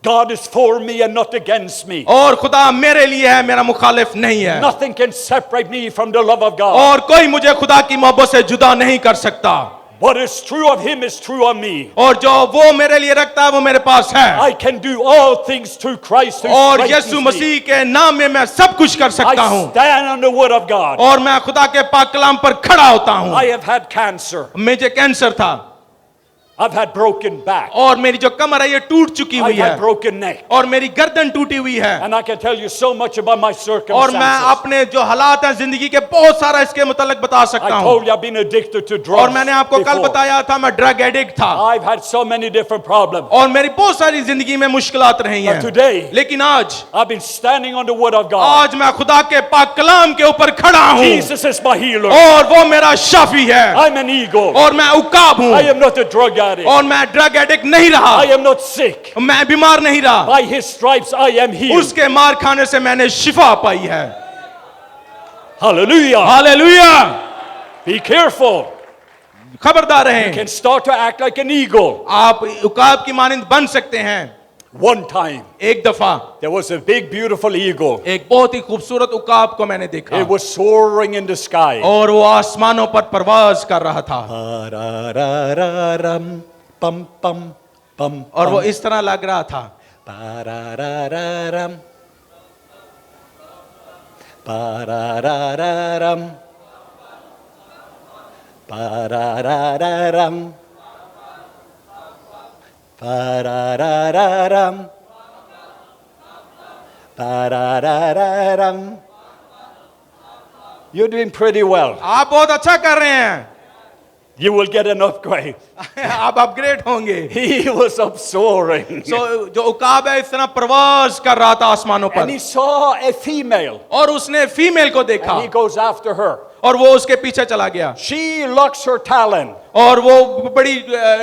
God is for me and not against me. और खुदा मेरे लिए है, मेरा मुखालिफ नहीं है. Nothing can separate me from the love of God. और कोई मुझे खुदा की मोहब्बत से जुदा नहीं कर सकता. What is true of him is true of me. और जो वो मेरे लिए रखता है वो मेरे पास है. I can do all things through Christ who और strengthens यीशु me. मसीह के नाम में मैं सब कुछ कर सकता I हूं. stand on the word of God. और मैं खुदा के पाक कलाम पर खड़ा होता हूं. I have had cancer. मुझे कैंसर था. I've had broken back. और मेरी जो कमर है ये टूट चुकी हुई I've है had broken neck. और मेरी गर्दन टूटी हुई है And I can tell you so much about my और circumstances. मैं अपने जो हालात हैं जिंदगी के बहुत सारा इसके मुतालिक बता I सकता हूँ told you I've been addicted to drugs. और मैंने आपको कल before. बताया था मैं ड्रग एडिक्ट था I've had so many different problems. और मेरी बहुत सारी जिंदगी में मुश्किलात रही But हैं today, लेकिन आज I've been standing on the word of God. आज मैं खुदा के पाक कलाम के ऊपर खड़ा हूँ Jesus is my healer. और वो मेरा शाफी है I'm an eagle. और मैं उकाब हूँ I am not a drug addict. और मैं ड्रग एडिक्ट नहीं रहा I am not sick. मैं बीमार नहीं रहा By his stripes I am healed. उसके मार खाने से मैंने शिफा पाई है Hallelujah. Hallelujah Be careful. खबरदार You रहें can start to act like an eagle. आप उकाब की मानिंद बन सकते हैं One time, एक दफा there was a big, beautiful eagle. एक बहुत ही खूबसूरत उकाब को मैंने देखा It was soaring in the sky. और वो आसमानों पर परवाज कर रहा था Parararam, pum, pum, pum, और वो pum. इस तरह लग रहा था Parararam. Parararam. Parararam. Parararam. Parararam. You're doing pretty well. आप बहुत अच्छा कर रहे हैं You will get an upgrade. आप अपग्रेड होंगे He was up soaring. जो उकाब है इस तरह परवाज कर रहा था आसमानों And he पर saw a female. और उसने फीमेल को देखा And he goes after her. और वो उसके पीछे चला गया She locks her talon. और वो बड़ी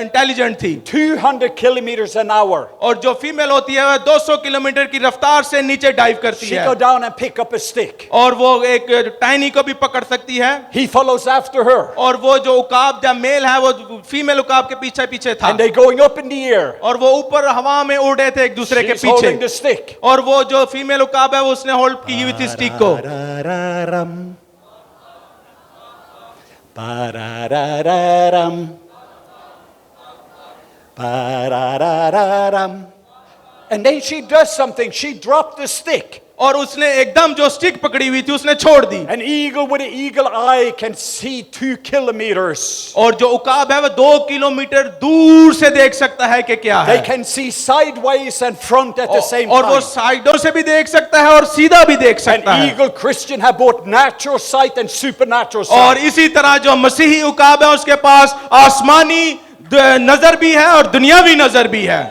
इंटेलिजेंट थी 200 kilometers an hour. और जो फीमेल होती है वह 200 किलोमीटर की रफ्तार से नीचे डाइव करती She है go down and pick up a stick. और वो एक टाइनी को भी पकड़ सकती है He follows after her. और वो जो उकाब जो मेल है वो फीमेल उकाब के पीछे पीछे था And they're going up in the air. और वो ऊपर हवा में उड़ रहे थे एक दूसरे के She's holding the पीछे stick. और वो जो फीमेल उकाब है वो उसने होल्ड की हुई थी स्टिक को Parararam. Parararam. Parararam. And then she does something. She dropped the stick. और उसने एकदम जो स्टिक पकड़ी हुई थी उसने छोड़ दी An eagle with an eagle eye can see 2 kilometers. और जो उकाब है वो 2 किलोमीटर दूर से देख सकता है कि क्या है They can see sideways and front at the same और वो time. साइडों से भी देख सकता है और सीधा भी देख सकता An है eagle Christian have both natural sight and supernatural और sight. इसी तरह जो मसीही उकाब है उसके पास आसमानी नजर भी है और दुनियावी नजर भी है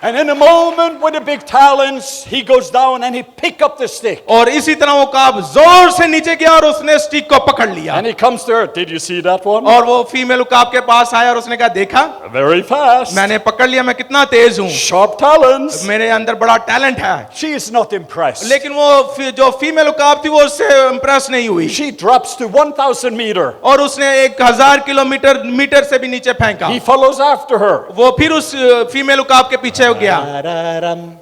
And in a moment with the big talons, he goes down and he pick up the stick. और इसी तरह वो उकाब जोर से नीचे गया और उसने स्टिक को पकड़ लिया And he comes to her. Did you see that one? और वो फीमेल उकाब के पास आया और उसने कहा देखा Very fast. मैंने पकड़ लिया मैं कितना तेज हूँ Sharp talons. मेरे अंदर बड़ा टैलेंट है She is not impressed. लेकिन वो जो फीमेल उकाब थी वो उससे इम्प्रेस नहीं हुई She drops to 1,000 meter. और उसने 1000 किलोमीटर मीटर से भी नीचे फेंका He follows after her. वो फिर उस फीमेल उकाब के पीछे हो गया Parararam.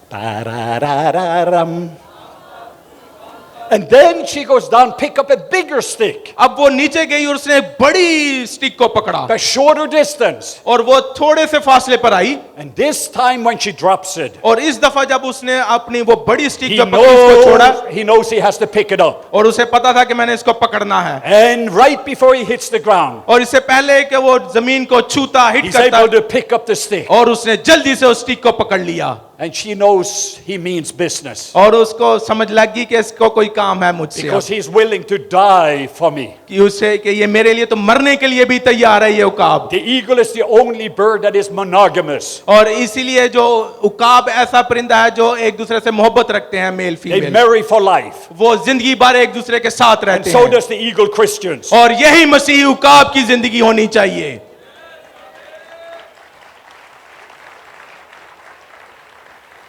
Parararam. And then she goes down, pick up a bigger stick. अब वो नीचे गई और उसने एक बड़ी स्टिक को पकड़ा A shorter distance. और वो थोड़े से फासले पर आई And this time when she drops it, और इस दफा जब उसने अपनी वो बड़ी स्टिक he जो पकड़ी उसको छोड़ा knows he has to pick it up. और उसे पता था कि मैंने इसको पकड़ना है And right before he hits the ground, और इससे पहले कि वो जमीन को छूता हिट he's करता able to pick up the stick. और उसने जल्दी से उस स्टिक को पकड़ लिया And she knows he means business. और उसको समझ लगी कि इसको कोई काम है मुझसे Because he's willing to die for me. कि उसे कि ये मेरे लिए तो मरने के लिए भी तैयार है ये उकाब The eagle is the only bird that is monogamous. और इसीलिए जो उकाब ऐसा परिंदा है जो एक दूसरे से मोहब्बत रखते हैं male They female marry for life. वो जिंदगी भर एक दूसरे के साथ And रहते so हैं does the eagle Christians. और यही मसीही उकाब की जिंदगी होनी चाहिए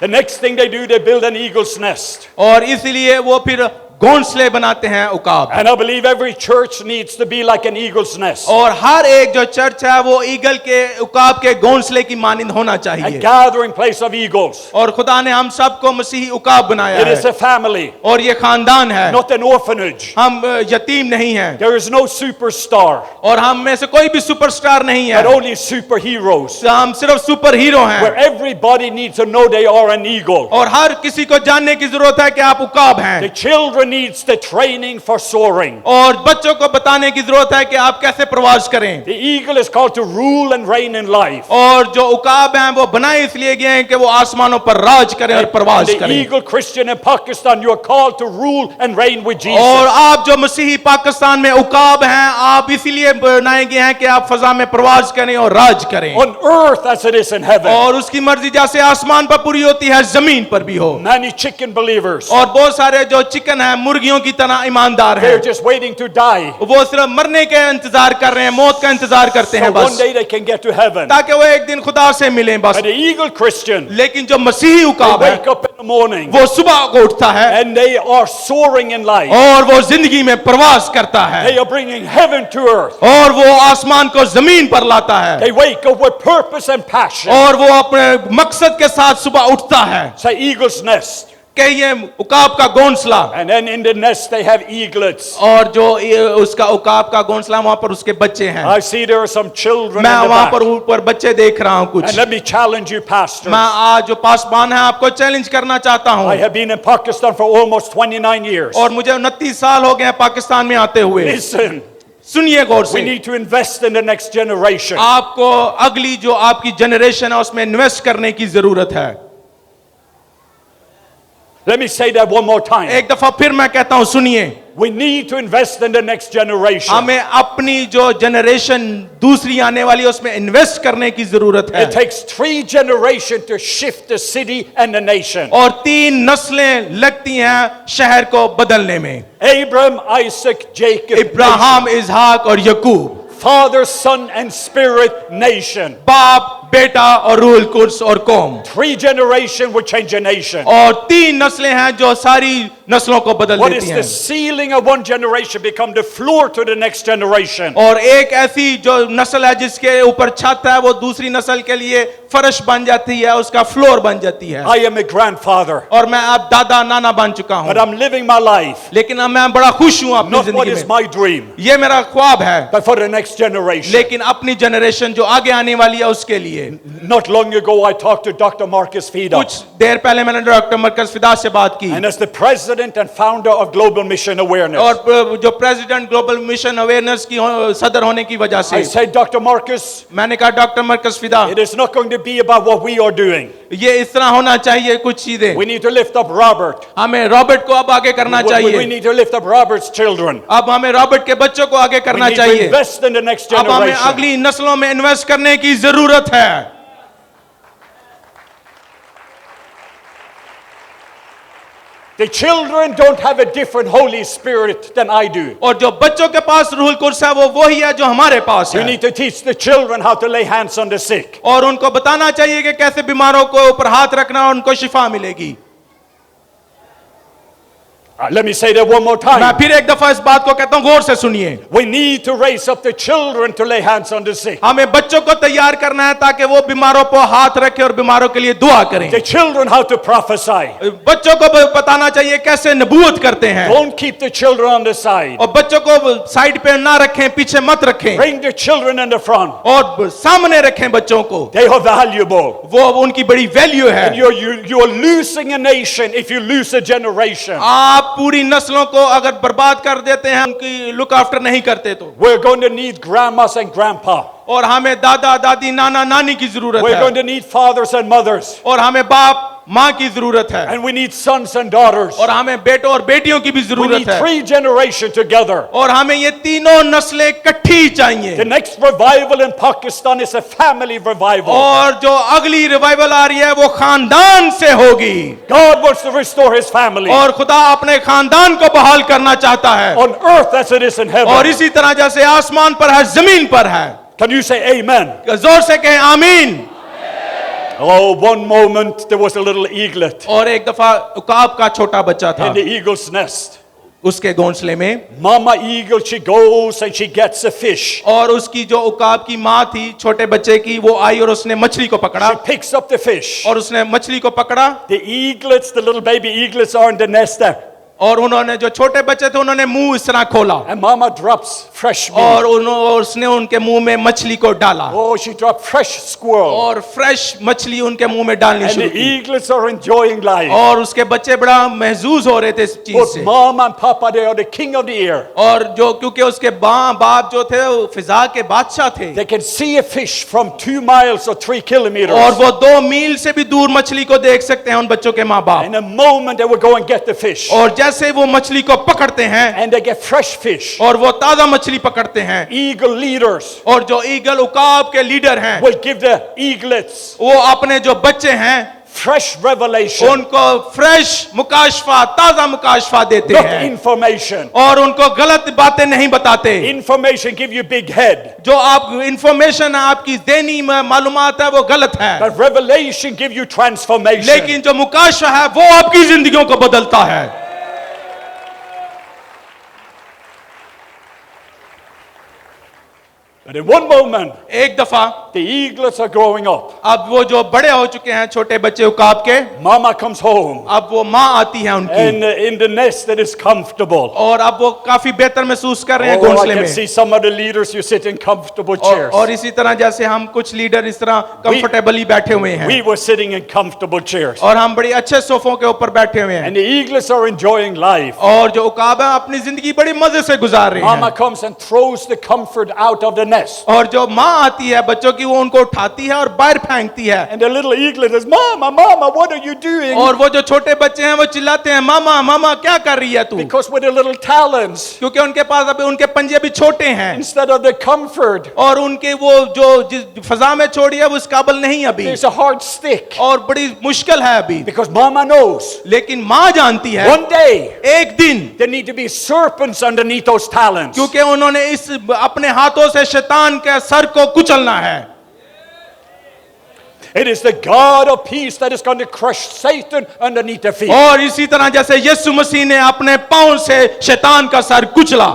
The next thing they do, they build an eagle's nest. और इसीलिए वो फिर घोंसले बनाते हैं उकाब And I believe every church needs to be like an eagle's nest. और हर एक जो चर्च है वो ईगल के उकाब के घोंसले की मानिंद होना A चाहिए gathering place of eagles. और खुदा ने हम सबको मसीही उकाब बनाया It is है a family, और ये खानदान है not an orphanage. हम यतीम नहीं हैं There is no superstar, और हम में से कोई भी सुपरस्टार नहीं है but only superheroes. हम सिर्फ सुपर हीरो Where हैं everybody needs to know they are an eagle. और हर किसी को जानने की जरूरत है कि आप उकाब The हैं children children needs the training for soaring. और बच्चों को बताने की जरूरत है कि आप कैसे प्रवास करें। The eagle is called to rule and reign in life. और जो उकाब हैं वो बनाए इसलिए गए हैं कि वो आसमानों पर राज करें और प्रवास And the करें। eagle Christian in Pakistan, you are called to rule and reign with Jesus. और आप जो मसीही पाकिस्तान में उकाब हैं, आप इसीलिए बनाए गए हैं कि आप फजा में प्रवास करें और राज करें। On earth as it is in heaven. और उसकी मर्जी जैसे आसमान पर पूरी होती है जमीन पर भी हो। Many chicken believers, और बहुत सारे जो चिकन है मुर्गियों की तरह ईमानदार they're हैं, just waiting to die. वो सिर्फ मरने के इंतजार कर रहे हैं, मौत का इंतजार करते So हैं one बस, day they can get to heaven. ताकि वो एक दिन खुदा से मिलें बस। And the eagle Christian, लेकिन जो मसीही they उकाब है wake up in the morning वो सुबह को उठता है and they are soaring in life. और वो जिंदगी में प्रवास करता है They are bringing heaven to earth. और वो आसमान को जमीन पर लाता है They wake up with purpose and passion. और वो अपने मकसद के साथ सुबह उठता है। Say eagle's nest. कि ये उकाब का घोंसला, And then in the nest they have eaglets. और जो उसका उकाब का घोंसला वहां पर उसके बच्चे हैं। I see there are some children मैं in the वहां back. पर ऊपर बच्चे देख रहा हूं कुछ। And let me challenge you, pastors. मैं आज जो पासबान है आपको चैलेंज करना चाहता I हूं। have been in Pakistan for almost 29 years. और मुझे 29 साल हो गए हैं पाकिस्तान में आते हुए। Listen, सुनिए गौर we से, need to invest in the next generation. आपको अगली जो आपकी जनरेशन है उसमें इन्वेस्ट करने की जरूरत है। Let me say that one more time. एक दफा फिर मैं कहता हूं, सुनिए, We need to invest in the next generation. हमें अपनी जो जनरेशन दूसरी आने वाली है उसमें इन्वेस्ट करने की जरूरत है। It takes 3 generations to shift the city and the nation. और 3 नस्लें लगती हैं शहर को बदलने में, Abraham, Isaac, Jacob, इब्राहिम, इसहाक और यकूब। Father, Son, and Spirit nation. बाप, बेटा और रूल कुर्स और कौम। 3 generations will change a nation. और 3 नस्लें हैं जो सारी नस्लों को बदल What देती is हैं। the ceiling of one generation become the floor to the next generation. और एक ऐसी जो नस्ल है जिसके ऊपर छत है वो दूसरी नस्ल के लिए फर्श बन जाती है, उसका फ्लोर बन जाती है। I am a grandfather, और मैं अब दादा नाना बन चुका but हूँ, I'm living my life. लेकिन अब मैं बड़ा खुश हूँ अपनी Not what जिंदगी is में। my dream, ये मेरा ख्वाब है, but for the next generation. लेकिन अपनी जनरेशन जो आगे आने वाली है उसके लिए। Not long ago, I talked to Dr. Marcus Fida, कुछ देर पहले मैंने डॉक्टर मरकज फिदा से बात की, and as the president and founder of Global Mission Awareness, और जो प्रेसिडेंट ग्लोबल मिशन अवेयरनेस की सदर होने की वजह से I said, Dr. Marcus, मैंने कहा, डॉक्टर मरकज फिदा, it is not going to be about what we are doing. ये इस तरह होना चाहिए कुछ चीजें। We need to lift up Robert. हमें रॉबर्ट को अब आगे करना We चाहिए, need to lift up Robert's children. अब हमें रॉबर्ट के बच्चों को आगे We करना need to चाहिए, invest in the next अब हमें generation. अगली नस्लों में इन्वेस्ट करने की जरूरत है। The children don't have a different Holy Spirit than I do. और जो बच्चों के पास रूहुल कुर्स है वो वही है जो हमारे पास You है, need to teach the children how to lay hands on the sick. और उनको बताना चाहिए कि कैसे बीमारों को ऊपर हाथ रखना और उनको शिफा मिलेगी। Let me say that one more मैं time. फिर एक दफा इस बात को कहता हूँ, गौर से सुनिए। We need to raise up the children to lay hands on the sick. हमें बच्चों को तैयार करना है ताकि वो बीमारों पर हाथ रखें और बीमारों के लिए दुआ करें। The children how to prophesy. बच्चों को बताना चाहिए कैसे नबूवत करते हैं, Don't keep the children on the side. और बच्चों को साइड पे ना रखें, पीछे मत रखें, Bring the children in the front. और सामने रखें बच्चों को। They are valuable. वो उनकी बड़ी वैल्यू है। And you're losing a nation if you lose a generation. आप पूरी नस्लों को अगर बर्बाद कर देते हैं, उनकी लुक आफ्टर नहीं करते तो, We're going to need grandmas and grandpa. और हमें दादा दादी नाना नानी की जरूरत We're है, going to need fathers and mothers. और हमें बाप माँ की जरूरत है, And we need sons and daughters. और हमें बेटों और बेटियों की भी We जरूरत need है, 3 generations together. और हमें ये तीनों नस्लें इकट्ठी चाहिए। The next revival in Pakistan is a family revival. और जो अगली रिवाइवल आ रही है वो खानदान से होगी, God wants to restore his family और खुदा अपने खानदान को बहाल करना चाहता है, on earth as it is in और heaven. इसी तरह जैसे आसमान पर है जमीन पर है। Can you say amen? जोर से कहें आमीन। Oh, one moment there was a little eaglet और एक दफा उकाब का छोटा बच्चा था in the eagle's nest. उसके घोंसले में, Mama eagle, she goes and she gets a fish. और उसकी जो उकाब की माँ थी छोटे बच्चे की, वो आई और उसने मछली को पकड़ा, She picks up the fish. और उसने मछली को पकड़ा, The eaglets, the little baby eaglets are in the nest there. और उन्होंने जो छोटे बच्चे थे उन्होंने मुंह इस तरह खोला and Mama drops fresh meat. और उसने उनके मुंह में मछली को डाला Oh, she dropped fresh squirrel. और फ्रेश मछली उनके मुंह में डालनी And शुरू the की eaglets are enjoying life. और उसके बच्चे बड़ा महजूज हो रहे थे इस चीज But से Mom and Papa, they are the king of the air. और जो क्योंकि उसके बाप जो थे वो फिजा के बादशाह थे They can see a fish from 2 miles or 3 kilometers. और वो 2 मील से भी दूर मछली को देख सकते हैं उन बच्चों के माँ बाप In a moment, they will go and get the fish. और जैसे वो मछली को पकड़ते हैं And they get fresh fish. और वो ताजा मछली पकड़ते हैं Eagle leaders और जो ईगल उकाब के लीडर हैं will give the eaglets वो अपने जो बच्चे हैं fresh revelation, उनको फ्रेश मुकाशफा ताजा मुकाशफा देते not हैं information. और उनको गलत बातें नहीं बताते Information give you big head, जो आप इंफॉर्मेशन है आपकी देनी मालूमात है वो गलत है but revelation give you transformation. लेकिन जो मुकाशफा है वो आपकी जिंदगियों को बदलता है But in one moment, एक दफा the eaglets are growing up. अब वो जो बड़े हो चुके हैं छोटे बच्चे उकाब के Mama comes home, अब वो माँ आती है उनकी and in the nest that is comfortable. और अब वो काफी बेहतर महसूस कर रहे हैं Oh, I घोंसले can में see some of the leaders you sit in comfortable chairs. और इसी तरह जैसे हम कुछ लीडर इस तरह कंफर्टेबली बैठे हुए हैं We were sitting in comfortable chairs. और हम बड़ी अच्छे सोफों के ऊपर बैठे हुए हैं And the eaglets are enjoying life. और जो उकाब है अपनी जिंदगी बड़ी मजे से गुजार रहे Mama हैं comes and throws the comfort out of the nest. और जो माँ आती है बच्चों की वो उनको उठाती है और बाहर फेंकती है And the little eaglet says, Mama, Mama, what are you doing? और वो जो छोटे बच्चे हैं वो चिल्लाते हैं मामा मामा क्या कर रही है तू Because with the little talons, क्योंकि उनके पास अभी उनके पंजे भी छोटे हैं instead of the comfort, और उनके वो जो जिस फजा में छोड़ी है वो इस काबिल नहीं अभी there's a hard stick. और बड़ी मुश्किल है अभी Because Mama knows लेकिन माँ जानती है one day एक दिन there need to be serpents underneath those talons. क्योंकि उन्होंने इस अपने हाथों से शैतान के सर को कुचलना है It is the God of peace that is going to crush Satan underneath their feet. और इसी तरह जैसे यीशु मसीह ने अपने पांव से शैतान का सर कुचला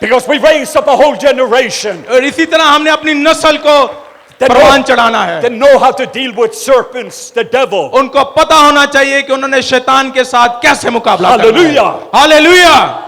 Because we raised up a whole generation और इसी तरह हमने अपनी नस्ल को परवान चढ़ाना है that know how to deal with serpents, the devil. उनको पता होना चाहिए कि उन्होंने शैतान के साथ कैसे मुकाबला करना है Hallelujah. Hallelujah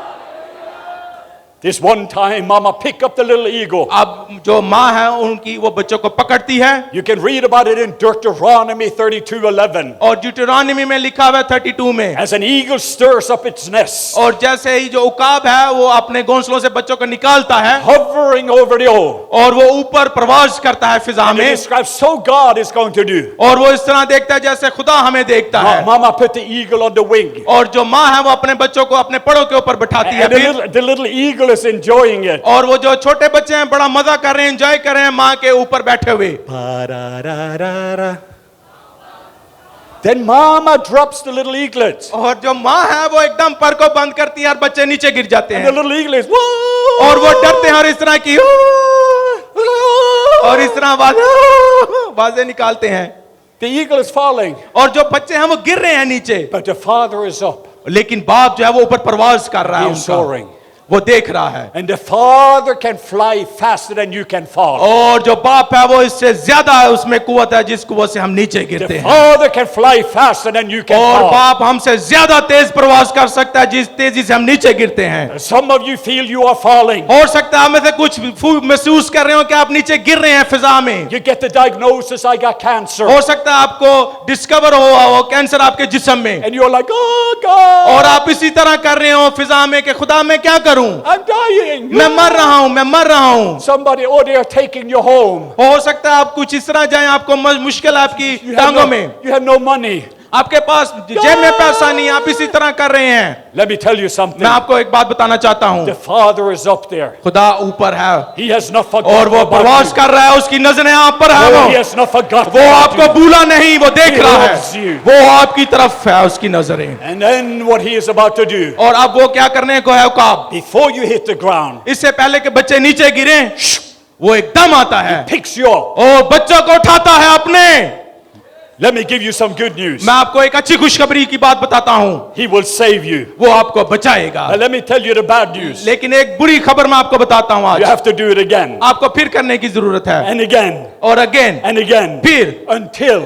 This one time, Mama picked up the little eagle. अब जो माँ है उनकी वो बच्चों को पकड़ती है You can read about it in Deuteronomy 32:11. और ड्यूटेरोनॉमी में लिखा हुआ है 32 में As an eagle stirs up its nest, और जैसे ही जो उकाब है वो अपने घोंसलों से बच्चों को निकालता है hovering over the earth. और वो ऊपर प्रवास करता है फिजा And it में describes so God is going to do. और वो इस तरह देखता है जैसे खुदा हमें देखता है Mama put the eagle on the wing. और जो माँ है वो अपने बच्चों को अपने पड़ों के ऊपर बैठाती है And फिर the little eagle is enjoying it. और वो जो छोटे बच्चे हैं बड़ा मजा कर रहे हैं एंजॉय कर रहे हैं माँ के ऊपर बैठे हुए Then Mama drops the little eaglets. और जो माँ है वो एकदम पर को बंद करती है और बच्चे नीचे गिर जाते And the हैं little eaglets, whoa! और वो डरते हैं और इस तरह की और इस तरह आवाजें निकालते हैं The eagle is falling, और जो बच्चे हैं वो गिर रहे हैं नीचे but the father is up. लेकिन बाप जो है वो ऊपर प्रवास कर रहा है He is उनका soaring. वो देख रहा है And the father can fly faster than you can fall. और जो बाप है वो इससे ज्यादा है उसमें कुवत है जिस कुवत से हम नीचे गिरते The हैं father can fly faster than you can और fall. बाप हमसे ज्यादा तेज प्रवास कर सकता है जिस तेजी से हम नीचे गिरते हैं Some of you feel you are falling. हो सकता है हमें से कुछ महसूस कर रहे हो कि आप नीचे गिर रहे हैं फिजा में You get the diagnosis, I got cancer. हो सकता है आपको डिस्कवर हुआ हो कैंसर आपके जिस्म में And you're like, oh God, और आप इसी तरह कर रहे हो फिजा में कि खुदा मैं क्या करूं I'm dying. मैं मर रहा हूं Somebody, oh, they are taking you home. हो सकता है आप कुछ इस तरह जाएं आपको मुश्किल है आपकी You टांगों में you have no money. आपके पास जेब में पैसा नहीं आप इसी तरह कर रहे हैं Let me tell you something. मैं आपको एक बात बताना चाहता हूं The father is up there. खुदा ऊपर है He has not forgotten और वो about प्रवास you. कर रहा है उसकी नजरें आप पर है Oh, वो he has not forgotten वो about आपको you. भूला नहीं वो देख He रहा loves है you. वो आपकी तरफ है उसकी नजरें And then what he is about to do, और अब वो क्या करने को है उकाब before you hit the ground, इससे पहले कि बच्चे नीचे गिरे वो एकदम आता है picks you up. और बच्चों को उठाता है अपने Let me give you some good news. मैं आपको एक अच्छी खुशखबरी की बात बताता हूँ, He will save you. वो आपको बचाएगा। Now let me tell you the bad news. लेकिन एक बुरी खबर मैं आपको बताता हूँ आज, You have to do it again आपको फिर करने की जरूरत है, and again और अगेन and again फिर, until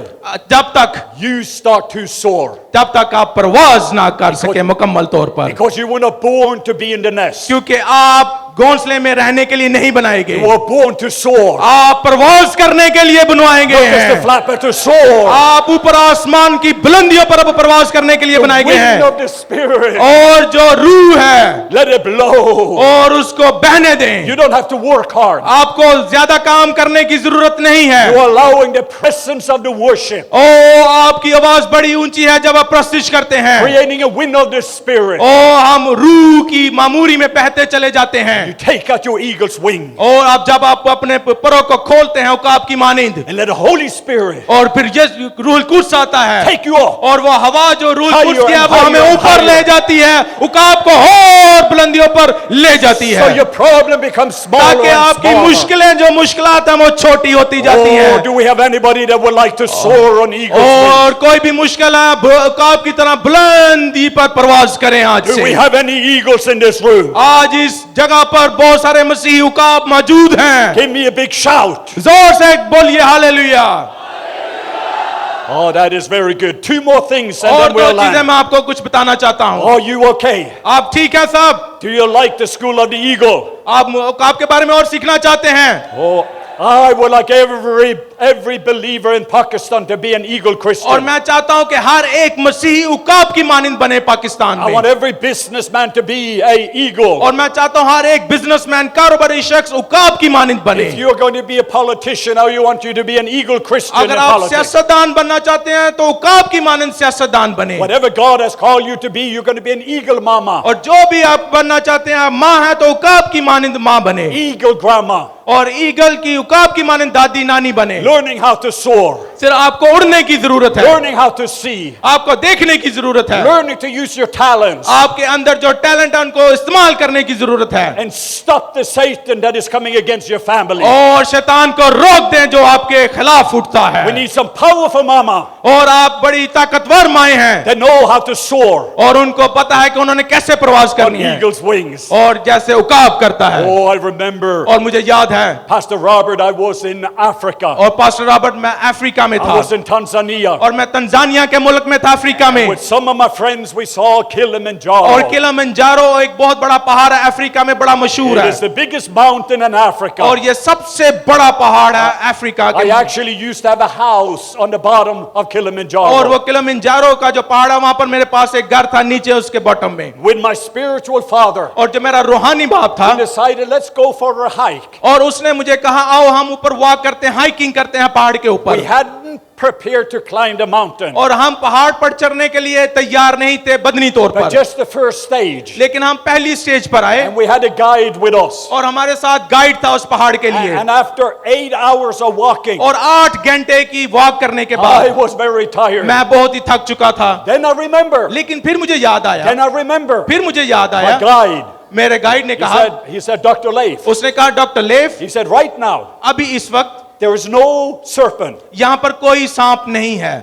जब तक you start to soar. जब तक आप परवाज ना कर सके मुकम्मल तौर पर, Because you were not born to be in the nest. क्योंकि आप घोंसले में रहने के लिए नहीं बनाए गए, You were born to soar. आप परवाज करने के लिए बनवाए गए Not just the हैं। flapper to soar. आप ऊपर आसमान की बुलंदियों पर अब परवाज करने के लिए The बनाए गए wind हैं, of the Spirit. और जो रूह है Let it blow. और उसको बहने दें। You don't have to work hard. आपको ज्यादा काम करने की जरूरत नहीं है। You're allowing the presence of the worship, ओ आपकी आवाज बड़ी ऊंची है जब आप प्रस्तुत करते हैं, creating a wind of the Spirit. ओ हम रूह की मामूरी में बहते चले जाते You हैं, take out your eagle's wing और आप जब आप अपने परों को खोलते हैं उकाब की मानिंद, and let the Holy Spirit और फिर जिस रूह कुद्स आता है, take you up. और वो हवा जो रूह Higher कुद्स की है and वो हमें higher and ऊपर higher. ले जाती है, उकाब को और बुलंदियों पर ले जाती So है, your problem becomes smaller ताकि and आपकी smaller. मुश्किलें जो मुश्किलात हैं वो छोटी होती जाती Oh, हैं। do we have anybody that would like to soar on eagle's wings? और कोई भी मुश्किल है उकाब की तरह बुलंदी पर परवाज करें आज Do we से। have any eagles in this room? आज इस जगह पर बहुत सारे मसीह उकाब मौजूद हैं। Give me a big shout. जोर से बोलिए hallelujah. Oh, that is very good. Two more things and और then दो we'll चीजें land. मैं आपको कुछ बताना चाहता हूँ। Are you okay? आप ठीक है सब? Do you like the school of the eagle? आप उकाब के बारे में और सीखना चाहते हैं? Oh, I would like every believer in Pakistan to be an eagle और Christian. मैं चाहता हूँ कि हर एक मसीही उकाब की मानिंद बने पाकिस्तान I want में, every businessman to be a eagle. और मैं चाहता हूँ हर एक बिजनेसमैन कारोबारी शख्स उकाब की मानिंद बने। If you're going to be a politician, I want you to be an eagle Christian in अगर आप politics. सियासतदान बनना चाहते हैं तो उकाब की मानिंद सियासतदान बने, Whatever God has called you to be, you're going to be an eagle mama, और जो भी आप बनना चाहते हैं माँ है तो उकाब की मानिंद माँ बने, eagle grandma, और ईगल की उकाब की मानिंद दादी नानी बने। learning how to soar, सिर्फ आपको उड़ने की जरूरत है, learning how to see, आपको देखने की जरूरत है, learning to use your talents, आपके अंदर जो टैलेंट है उनको इस्तेमाल करने की जरूरत है, and stop the Satan that is coming against your family. और शैतान को रोक दें जो आपके खिलाफ उठता है। We need some powerful mama और आप बड़ी ताकतवर माएं हैं that know how to soar और उनको पता है कि उन्होंने कैसे प्रवास on करनी है, eagle's wings. और जैसे उकाब करता है। Oh, I remember और मुझे याद है Pastor Robert, I was in Africa. और पास्टर रॉबर्ट मैं अफ्रीका में I था, was in Tanzania. और मैं तंजानिया के मुल्क में था अफ्रीका में, With some of my friends, we saw Kilimanjaro. और किलिमंजारो एक बहुत बड़ा पहाड़ है अफ्रीका में, बड़ा मशहूर It है, is the biggest mountain in Africa. और ये सबसे बड़ा पहाड़ है अफ्रीका I के। actually used to have a house on the bottom of और Kilimanjaro. वो किलिमंजारो का जो पहाड़ है वहां पर मेरे पास एक घर था नीचे उसके बॉटम में, With my spiritual father, और जो मेरा रूहानी बाप था, we decided let's go for a hike. और उसने मुझे कहा आओ हम ऊपर वॉक करते हैं, हाइकिंग करते हैं पहाड़ के We ऊपर, hadn't prepared to climb the mountain, और हम पहाड़ पर चढ़ने के लिए तैयार नहीं थे बदनी तौर but पर, just the first stage. लेकिन हम पहली स्टेज पर आए And we had a guide with us. और हमारे साथ गाइड था उस पहाड़ के लिए, And after 8 hours of walking, और 8 घंटे की वॉक करने के I बाद was very tired. मैं बहुत ही थक चुका था। Then I remember. लेकिन फिर मुझे याद आया, Then I remember. फिर मुझे याद My आया, guide. मेरे गाइड ने कहा, He said, Dr. Leif. उसने कहा doctor left, He said, right now, अभी इस वक्त there is no serpent, यहाँ पर कोई सांप नहीं है,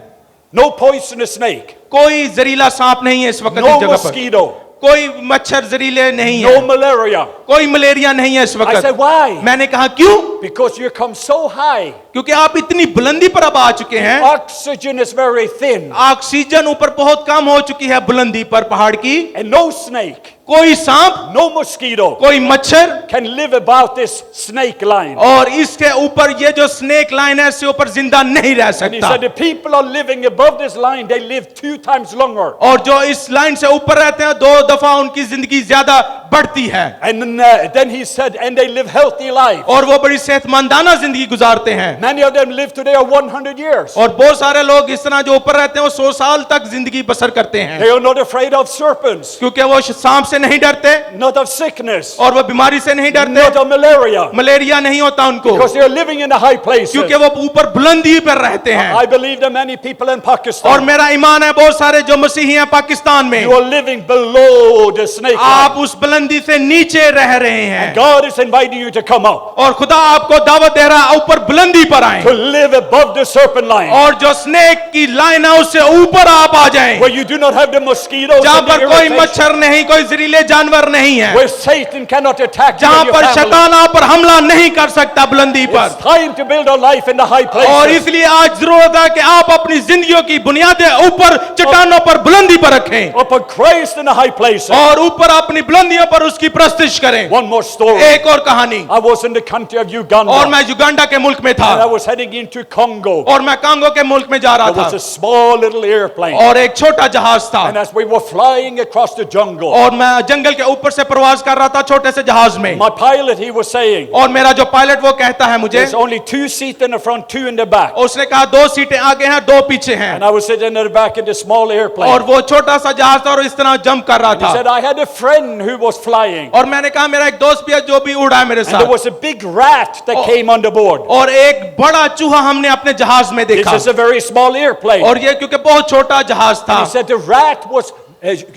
no poisonous snake, कोई जहरीला सांप नहीं है इस वक्त no इस जगह पर, mosquito, कोई मच्छर जहरीले नहीं no है, malaria. कोई मलेरिया नहीं है इस I said, वक्त। why? मैंने कहा क्यों? Because you come so high. क्योंकि आप इतनी बुलंदी पर अब आ चुके हैं, Oxygen is very thin. Oxygen ऊपर बहुत कम हो चुकी है बुलंदी पर पहाड़ की, And no snake, कोई सांप, no mosquito कोई मच्छर, can live about this snake line. और इसके ऊपर ये जो स्नेक लाइन है इससे ऊपर जिंदा नहीं रह And he सकता, said, the people are living above this line, they live 2 times longer. और जो इस लाइन से ऊपर रहते हैं 2 दफा उनकी जिंदगी ज्यादा बढ़ती है, And then he said, and they live healthy lives. और वो बड़ी सेहतमंदाना जिंदगी गुजारते हैं। Many of them live today are 100 years. और बहुत सारे लोग इस तरह जो ऊपर रहते हैं वो 100 साल तक जिंदगी बसर करते हैं, They are not afraid of serpents, क्योंकि वो सांप से नहीं डरते, not of sickness, और वो बीमारी से नहीं डरते, not of malaria, मलेरिया नहीं होता उनको, because they are living in the high places. क्योंकि वो ऊपर बुलंदी पर रहते हैं। I believe that many people in और Pakistan, मेरा ईमान है बहुत सारे जो मसीही हैं पाकिस्तान में, you are living below the snake line. आप उस बुलंदी बुलंदी से नीचे रह रहे हैं God is inviting you to come up, और खुदा आपको दावत दे रहा है ऊपर बुलंदी पर आए to live above the serpent line, और जो स्नेक की लाइन है उससे ऊपर आप आ जाएं, where you do not have the mosquitoes जहां and the पर कोई irritation, मच्छर नहीं, कोई जहरीले जानवर नहीं है, where Satan cannot attack you जहां and your पर family. शैतान आप पर हमला नहीं कर सकता बुलंदी पर। It's time to build a life in the high और places. इसलिए आज जरूरत है कि आप अपनी जिंदगियों की बुनियादें ऊपर चट्टानों पर बुलंदी पर रखें Upon Christ in the high places. और ऊपर अपनी बुलंदियों पर उसकी प्रस्तिश करें। One more story. एक और कहानी, I was in the country of Uganda, और मैं युगांडा के मुल्क में and I था was heading into Congo. और मैं कांगो के मुल्क में जा रहा There was a था small little airplane, और एक छोटा जहाज था and as we were flying across the jungle, और मैं जंगल के ऊपर से प्रवास कर रहा था छोटे से जहाज में, my pilot, he was saying, और मेरा जो पायलट वो कहता है मुझे, there's only 2 seats in the front, 2 in the back. उसने कहा 2 सीटें आगे हैं 2 पीछे हैं, And I was sitting in the back in the small airplane. और वो छोटा सा जहाज था और इस तरह जंप कर रहा He said, था I had a friend who was flying, और मैंने कहा मेरा एक दोस्त भी है जो भी उड़ा है मेरे and there साथ, was a big rat that came on the board. और एक बड़ा चूहा हमने अपने जहाज में This देखा, is a very small airplane. और ये क्योंकि बहुत छोटा जहाज था, He said the rat was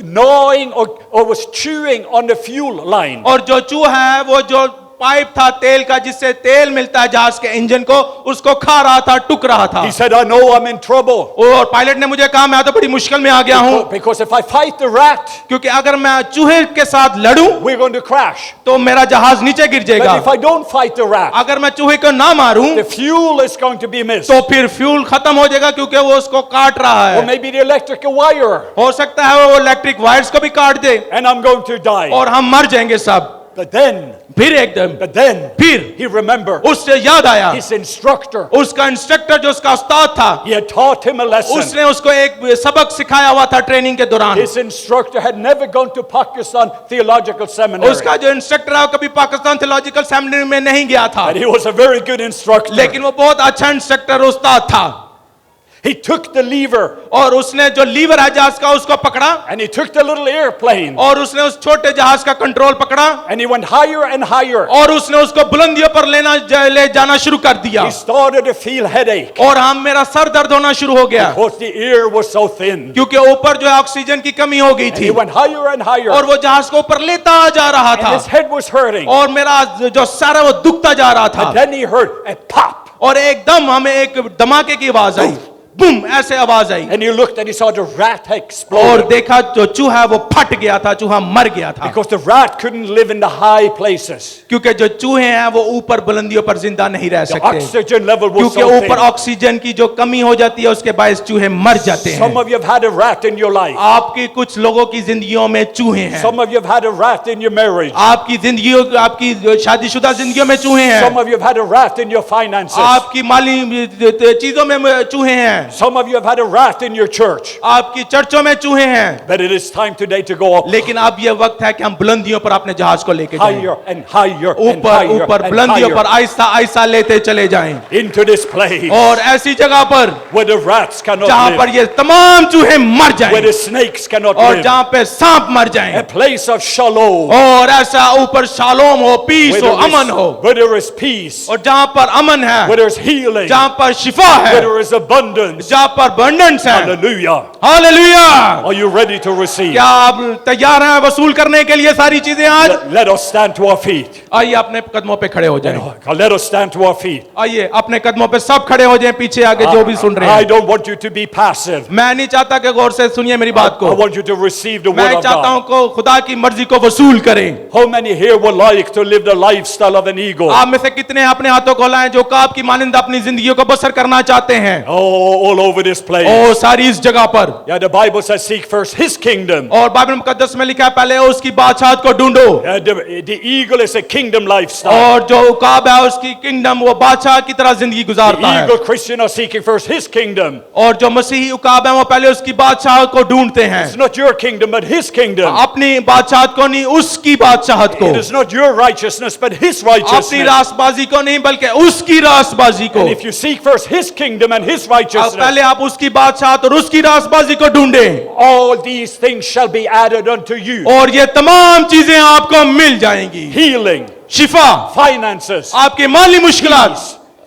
gnawing or was chewing on the fuel line. और जो चूहा है वो जो पाइप था तेल का जिससे तेल मिलता है जहाज के इंजन को, उसको खा रहा था, टुक रहा था। He said, I know I'm in trouble. और पायलट ने मुझे कहा मैं तो बड़ी मुश्किल में आ गया हूँ, Because if I fight the rat, क्योंकि अगर मैं चूहे के साथ लड़ूं we're going to crash. तो मेरा जहाज नीचे गिर जाएगा, But if I don't fight the rat, अगर मैं चूहे को ना मारूं the fuel is going to be missed. तो फिर फ्यूल खत्म हो जाएगा क्योंकि वो उसको काट रहा Or है, maybe the electrical wire, हो सकता है वो इलेक्ट्रिक वायर्स को भी काट दे and I'm going to die. और हम मर जाएंगे सब। But then फिर he remembered उससे याद आया his instructor. उसका इंस्ट्रक्टर जो उसका उस्ताद था, He had taught him a lesson. उसने उसको एक सबक सिखाया हुआ था ट्रेनिंग के दौरान। His instructor had never gone to Pakistan Theological Seminary. उसका जो इंस्ट्रक्टर है वो कभी पाकिस्तान थियोलॉजिकल सेमिनरी में नहीं गया था, And he was a very good instructor. लेकिन वो बहुत अच्छा इंस्ट्रक्टर उस्ताद था। He took the lever और उसने जो लीवर है जहाज का उसको पकड़ा and he took the little airplane और उसने उस छोटे जहाज का कंट्रोल पकड़ा and he went higher and higher. और उसने उसको बुलंदियों पर ले जाना शुरू कर दिया He started to feel headache और मेरा सर दर्द होना शुरू हो गया because the air was so thin. क्योंकि ऊपर जो है ऑक्सीजन की कमी हो गई And थी he went higher and higher. और वो जहाज को ऊपर लेता जा रहा And था his head was hurting. और मेरा जो सर है वो दुखता जा रहा था And then he heard a pop. और एकदम हमें एक धमाके की आवाज आई, बूम ऐसे आवाज आई And he looked and he saw the rat और explode. देखा जो चूहा वो फट गया था, चूहा मर गया था Because the rat couldn't live in the high places. क्योंकि जो चूहे हैं वो ऊपर बुलंदियों पर जिंदा नहीं रह The सकते oxygen level was क्योंकि so ऊपर thin. ऑक्सीजन की जो कमी हो जाती है उसके बायस चूहे मर जाते Some हैं। of you have had a rat in your life. आपकी कुछ लोगों की जिंदगियों में चूहे हैं, Some of you have had a rat in your marriage. आपकी जिंदगियों आपकी शादीशुदा जिंदगियों में चूहे Some हैं, of you have had a rat in your finances. आपकी माली चीजों में चूहे हैं, Some of you have had a rat in your church. आपकी चर्चों में चूहे हैं। But it is time today to go up लेकिन अब यह वक्त है कि हम बुलंदियों पर अपने जहाज को लेके जाएं, higher and higher and ऊपर higher ऊपर and बुलंदियों पर higher आहिस्ता आहिस्ता लेते चले जाएं into this place और ऐसी जगह पर where the rats cannot जहां पर live, ये तमाम चूहे मर where जाएं the snakes cannot और live. जहां पे सांप मर A जाएं place of shalom, और ऐसा ऊपर शालोम हो, पीस हो, अमन हो, where there is peace, और जहां पर अमन है, where there is healing, जहां पर शिफा है, where there is abundance. जहां पर abundance है। Hallelujah. Hallelujah. Are you ready to receive? क्या आप तैयार हैं वसूल करने के लिए सारी चीजें आज? Let us stand to our feet. आइए अपने कदमों पे खड़े हो जाएं। Let us stand to our feet. आइए अपने कदमों पे सब खड़े हो जाएं, पीछे आगे जो भी सुन रहे I हैं। don't want you to be passive. मैं नहीं चाहता कि गौर से सुनिए मेरी बात I को, want you to receive the word मैं of चाहता God. हूं को खुदा की मर्जी को वसूल करें। How many here would like to live the lifestyle of an eagle? आप में से कितने अपने हाथों को लाएं जो काब की मानिंद अपनी जिंदगी को बसर करना चाहते हैं? Oh, all over this place. ओ सारी इस जगह पर। Yeah, the Bible says, seek first His kingdom. और बाइबल मुकद्दस में लिखा है पहले उसकी बादशाहत को ढूंढो, The eagle is a kingdom lifestyle. और जो उकाब है उसकी किंगडम वो बादशाह की तरह जिंदगी The गुजारता है। eagle Christian are seeking first His kingdom. और जो मसीही उकाब है वो पहले उसकी बादशाह को ढूंढते हैं, It's not your kingdom, but His kingdom. अपनी बादशाहत को नहीं, उसकी बादशाहत को, It is not your righteousness, but His अपनी righteousness. रासबाजी को नहीं बल्कि उसकी रासबाजी को। And if you seek first His kingdom and His अब righteousness, पहले आप उसकी बादशाहत और उसकी रासबाजी को ढूंढें all these things shall be added unto you. और ये तमाम चीजें आपको मिल जाएंगी। Healing, शिफा, finances, आपके माली मुश्किलात,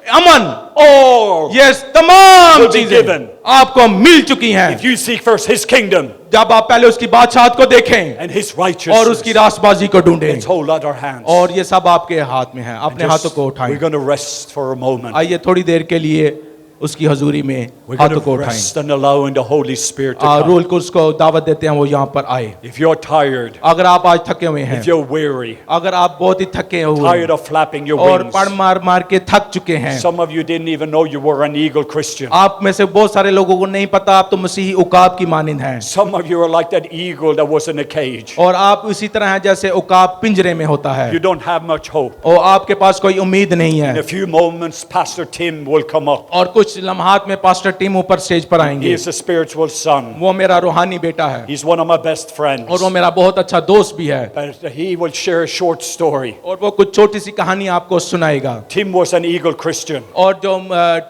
अमन, all ये तमाम will be चीजें given. आपको मिल चुकी हैं if you seek first His kingdom जब आप पहले उसकी बादशाहत को देखें and His और righteousness. उसकी रास्तबाजी को ढूंढें Let's hold out our hands. और ये सब आपके हाथ में है अपने Just- हाथों को we're उठाएं going to rest for a moment. आइए थोड़ी देर के लिए उसकी हजूरी में We're हाथों को going to उठाएं rest and allowing the Holy Spirit to come. Rule को उसको दावत देते हैं वो यहाँ पर आए If you're tired, अगर आप आज थके हुए हैं if you're weary, अगर आप बहुत ही थके हुए tired हैं of flapping your और wings, पड़ मार मार के थक चुके हैं some of you didn't even know you were an eagle Christian. आप में से बहुत सारे लोगों को नहीं पता आप तो मसीही उकाब की मानिंद हैं Some of you are like that eagle that was in a cage. और आप इसी तरह हैं जैसे उकाब पिंजरे में होता है You don't have much hope. और आपके पास कोई उम्मीद नहीं In है a few moments, Pastor Tim will come up. और कुछ लम्हात में पास्टर टीम ऊपर स्टेज पर He आएंगे is a spiritual son. वो मेरा रूहानी बेटा है He's one of my best friends. और वो मेरा बहुत अच्छा दोस्त भी है But he will share a short story. और वो कुछ छोटी सी कहानी आपको सुनाएगा Tim was an eagle Christian. और जो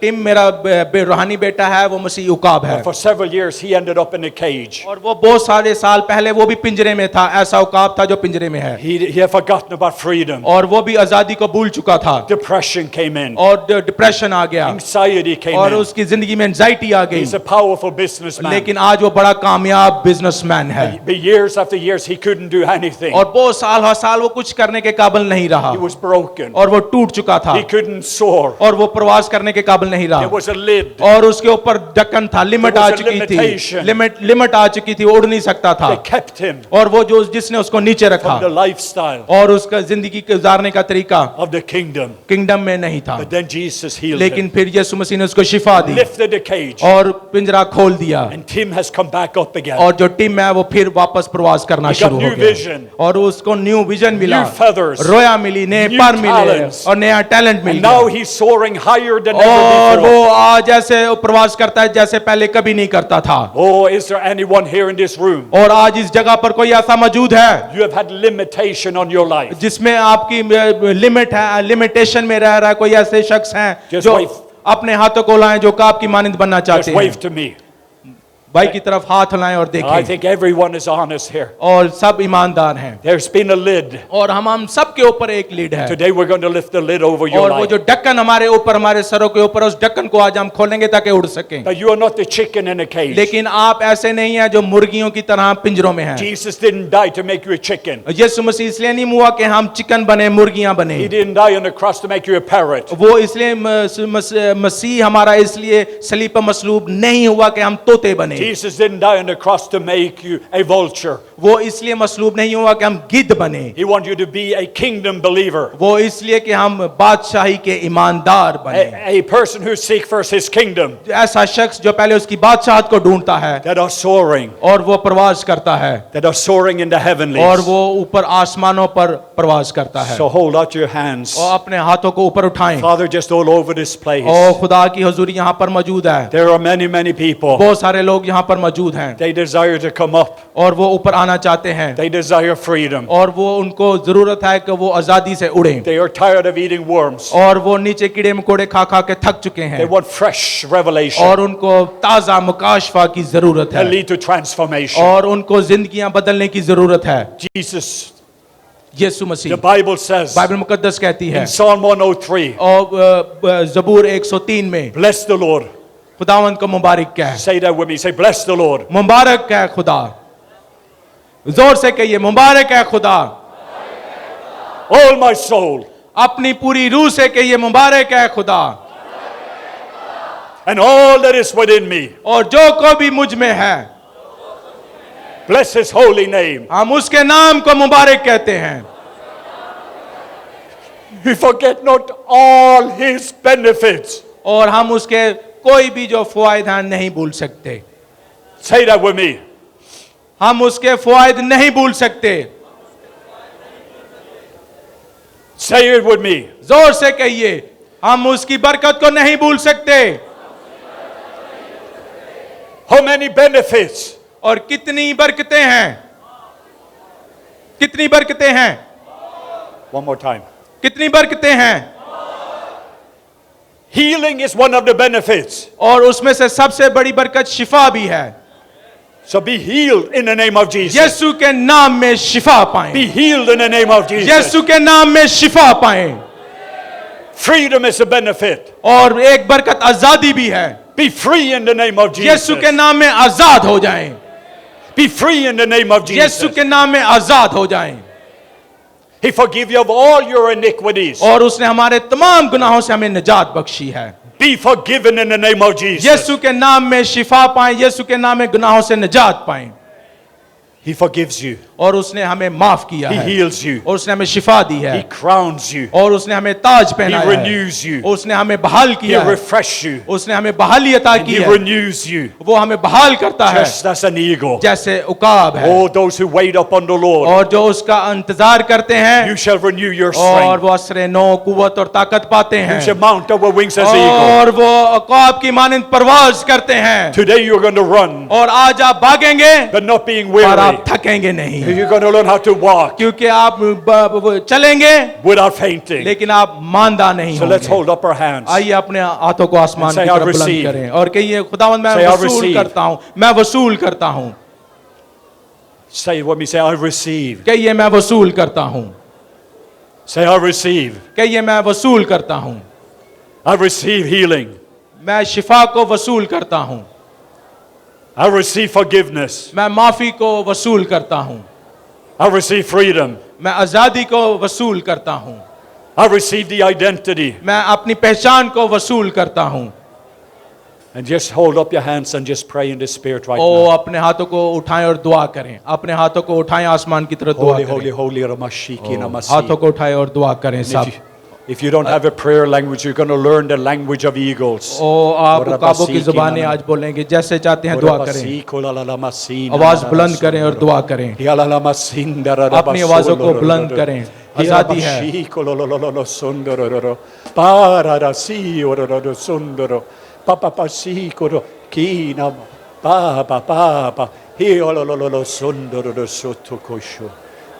टीम मेरा रूहानी बेटा है वो मसीह उकाब है For several years, he ended up in a cage. और वो बहुत सारे साल पहले वो भी पिंजरे में था ऐसा उकाब था जो पिंजरे में है He had forgotten about freedom. और वो भी आजादी को भूल चुका था Depression came in. और डिप्रेशन आ गया Anxiety came और in. उसकी जिंदगी में एंजाइटी आ गई He's a powerful businessman. लेकिन आज वो बड़ा कामयाब बिजनेसमैन है But years after years, he couldn't do anything. और बहुत साल हर साल वो कुछ करने के काबिल नहीं रहा He was broken. और वो टूट चुका था He couldn't soar. और वो प्रवास करने के काबिल नहीं There रहा was a lid. और उसके ऊपर ढक्कन था लिमिट There आ was a चुकी थी limitation. लिमिट आ चुकी थी उड़ नहीं सकता था They kept him और वो जो जिसने उसको नीचे रखा from the lifestyle और उसका जिंदगी के गुजारने का तरीका of the kingdom. किंगडम में नहीं था But then Jesus healed लेकिन him. फिर यीशु मसीह ने उसको शिफा दी Lifted the cage. और पिंजरा खोल दिया And Tim has come back up again. और जो टीम है वो फिर वापस प्रवास करना He got शुरू हो new गया vision. और उसको न्यू विजन मिला New feathers. रोया मिली नए New पर मिले talents. और नया टैलेंट मिल And now गया he's soaring higher than और ever वो before. आज जैसे प्रवास करता है जैसे पहले कभी नहीं करता था Oh, is there anyone here in this room? और आज इस जगह पर कोई ऐसा मौजूद है You have had limitation on your life. जिसमें आपकी लिमिट है लिमिटेशन में रह रहा है कोई ऐसे शख्स हैं Just जो wave. अपने हाथों को लाएं जो काब की मानिंद बनना Just चाहते wave हैं to me. भाई की तरफ हाथ लाएं और I देखें think everyone is honest here. और सब ईमानदार हैं There's been a lid. और हम सब के ऊपर एक लीड है Today we're going to lift the lid over your और वो life. जो ढक्कन हमारे ऊपर हमारे सरों के ऊपर उस ढक्कन को आज हम खोलेंगे ताकि उड़ सकें But you are not the chicken in a cage. लेकिन आप ऐसे नहीं हैं जो मुर्गियों की तरह पिंजरों में हैं Jesus didn't die to make you a chicken. यीशु मसीह इसलिए नहीं हुआ कि हम चिकन बने मुर्गियां बने He didn't die on the cross to make you a parrot. वो इसलिए मसीह हमारा इसलिए सलीब पर मसलूब नहीं हुआ कि हम तोते बने Jesus didn't die on the cross to make you a vulture. वो इसलिए मसलूब नहीं हुआ कि हम गिद्ध बने He wants you to be a kingdom believer. वो इसलिए कि हम बादशाही के ईमानदार बने A person who seeks first his kingdom, ऐसा शख्स जो पहले उसकी बादशाहत को ढूंढता है that are soaring, और वो प्रवास करता है that are soaring in the heavenlies. और वो ऊपर आसमानों पर प्रवास करता है So hold out your hands. और अपने हाथों को ऊपर उठाएं Father, just all over this place. और खुदा की हुजूरी यहाँ पर मौजूद है There are many, many people. बहुत सारे लोग यहाँ पर मौजूद हैं They desire to come up. और वो ऊपर आना चाहते हैं They desire freedom. और वो उनको जरूरत है कि वो आजादी से उड़ें They are tired of eating worms. और वो नीचे कीड़े मकोड़े खा खा के थक चुके They हैं want fresh revelation और उनको ताजा मुकाशफा की जरूरत to है lead to transformation. और उनको जिंदगियां बदलने की जरूरत है Jesus, Yishu the Masih Bible says Bible मुकद्दस कहती है in Psalm 103, और जबूर 103 में bless the Lord. खुदावंद को मुबारक कह Say that with me. Say, bless the Lord. मुबारक है खुदा जोर से कहिए मुबारक है खुदा All my soul अपनी पूरी रूह से कहिए मुबारक है खुदा and all that is within me. और जो को भी मुझ में है Bless his holy name. हम उसके नाम को मुबारक कहते हैं We forget not all his benefits. और हम उसके कोई भी जो फवायद हैं नहीं भूल सकते Say that with me. हम उसके फवायद नहीं भूल सकते Say it with me. जोर से कहिए हम उसकी बरकत को नहीं भूल सकते How many benefits? और कितनी बरकतें हैं कितनी बरकतें हैं One more time. कितनी बरकतें हैं Healing is one of the benefits. और उसमें से सबसे बड़ी बरकत शिफा भी है So be healed in the name of Jesus. यीशु के नाम में शिफा पाएं Be healed in the name of Jesus. यीशु के नाम में शिफा पाएं Freedom is a benefit. और एक बरकत आजादी भी है। Be free in the name of Jesus. यीशु के नाम में आजाद हो जाएं। Be free in the name of Jesus. यीशु के नाम में आजाद हो जाएं। He forgive you of all your iniquities. और उसने हमारे तमाम गुनाहों से हमें निजात बख्शी है। Be forgiven in the name of Jesus. यीशु के नाम में शिफा पाएं, यीशु के नाम में गुनाहों से निजात पाएं। He forgives you. और उसने हमें माफ किया He है। heals you. और उसने हमें शिफा दी है। He crowns you. और उसने हमें ताज He पहनाया है। renews you. और उसने हमें बहाल He किया है। refreshes you. उसने हमें बहाली अता And की He है। renews you. वो हमें बहाल करता है Just as an eagle. जैसे उकाब है। Oh, those who wait upon the Lord. और जो उसका इंतजार करते हैं You shall renew your और strength. वो असरे नो कुव्वत और ताकत पाते हैं। You shall mount up with wings as eagle. और वो उकाब की मानिंद परवाज करते हैं। Today you're going to run, और आज आप भागेंगे but not being और weary. आप थकेंगे नहीं, You're going to learn how to walk क्योंकि आप चलेंगे without fainting. लेकिन आप मांदा नहीं So let's होंगे। hold up our hands. आइए अपने हाथों को आसमान And say, की "I तरफ बुलंद receive." करें और कहिए खुदावंद मैं Say, "I वसूल receive." करता हूँ, मैं वसूल करता हूँ। Say it with me. Say, I receive. कहिए मैं वसूल करता हूँ। Say, I receive. कहिए मैं वसूल करता हूँ। I receive healing. मैं शिफा को वसूल करता हूँ। I receive forgiveness. मैं माफी को वसूल करता हूँ। I receive freedom. मैं आजादी को वसूल करता हूँ। I receive the identity. मैं अपनी पहचान को वसूल करता हूँ। And just hold up your hands and just pray in the Spirit right O now. अपने हाथों को उठाएं और दुआ करें। अपने हाथों को उठाएं आसमान की तरफ दुआ Holy, holy, करें। holy, Ramashiki, हाथों Namasi. को उठाएं और दुआ करें And सब। if you don't have a prayer language, you're going to learn the language of eagles. ओ आप और काबों की रबासी जुबानें की आज बोलेंगे, जैसे चाहते हैं दुआ करें। Orabasi, kolalalamasina, आवाज बुलंद करें और दुआ करें। Yalalamasinda, अपनी आवाजों को बुलंद करें। आजादी है। Hirabashi, kololololo, sundororo. Pararasi, ororo, sundoro. Papapasi, koro, kina, papa. Hiolololo, sundoro, sotokosho.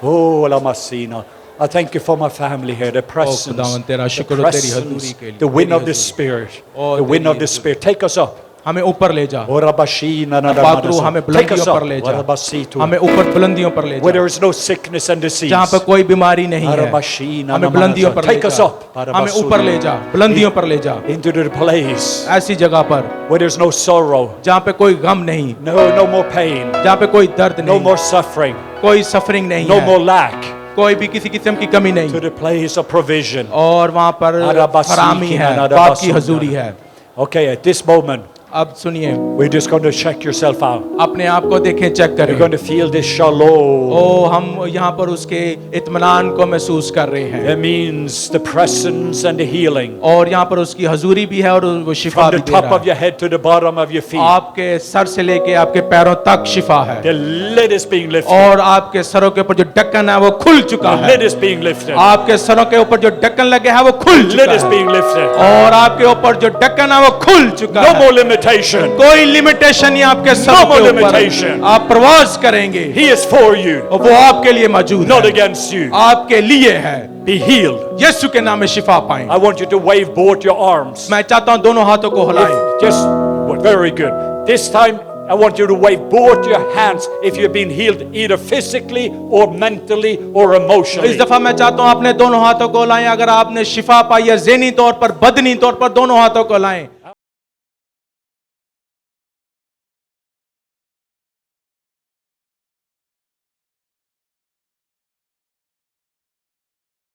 Oh, lamasina. I thank you for my family here, the presence, खुदावंद तेरा the शुक्र हो तेरी presence, हजूरी के लिए, the wind तेरी of the हजूरी। Spirit, ओ, the wind तेरी of the Spirit. Take us up. हमें ऊपर ले जा। Orabashina, पात्रू हमें Take us बुलंदियों up. पर ले जा। Orabasitu. हमें ऊपर बुलंदियों पर ले Where जा। there is no sickness and disease. जहाँ पर कोई बीमारी नहीं है, Arabashina, हमें बुलंदियों पर ले Take us जा। up. हमें ऊपर ले जा, बुलंदियों पर ले जा। Into the place ऐसी जगह पर where there's no sorrow, जहाँ पे कोई गम नहीं, no more pain, जहाँ पे कोई दर्द no नहीं, more suffering, कोई सफरिंग नहीं no है, more lack. कोई भी किसी किस्म की कमी To नहीं, the place of provision. और वहाँ पर Arabasi फरामी की है, ना बाप की Arabasunda. हजूरी है। Okay, at this moment, अब सुनिए, we're just going to check yourself out. अपने आप को देखें, चेक You're करें। going to feel this shalom. ओ हम यहाँ पर उसके इत्मीनान को महसूस कर रहे हैं, It means the presence and the healing. और यहाँ पर उसकी हजूरी भी है और वो शिफा From भी the दे top रहा of है। your head to the bottom of your feet. आपके सर से लेके आपके पैरों तक शिफा है, The lid is being lifted. और आपके सरों के ऊपर जो ढक्कन है वो खुल चुका The है। lid is being lifted. आपके सरों के ऊपर जो ढक्कन लगे हैं वो खुल The lid चुका is है, being lifted. और आपके ऊपर जो ढक्कन है वो खुल चुका No है। more limitation. कोई लिमिटेशन नहीं आपके सरों more के limitation. ऊपर। आप प्रवास करेंगे He is for you, और वो आपके लिए मौजूद not है, against you. आपके लिए है। Be healed. यीशु के नाम में शिफा पाएं। I want you to wave both your arms. मैं चाहता हूं दोनों हाथों को हिलाएं। Just very good. This time I want you to wave both your hands if you've been healed either physically or mentally or इस emotionally. दफा मैं चाहता हूं अपने दोनों हाथों को लाएं। अगर आपने शिफा पाई है ज़हनी तौर पर, बदनी तौर पर, दोनों हाथों को लाएं।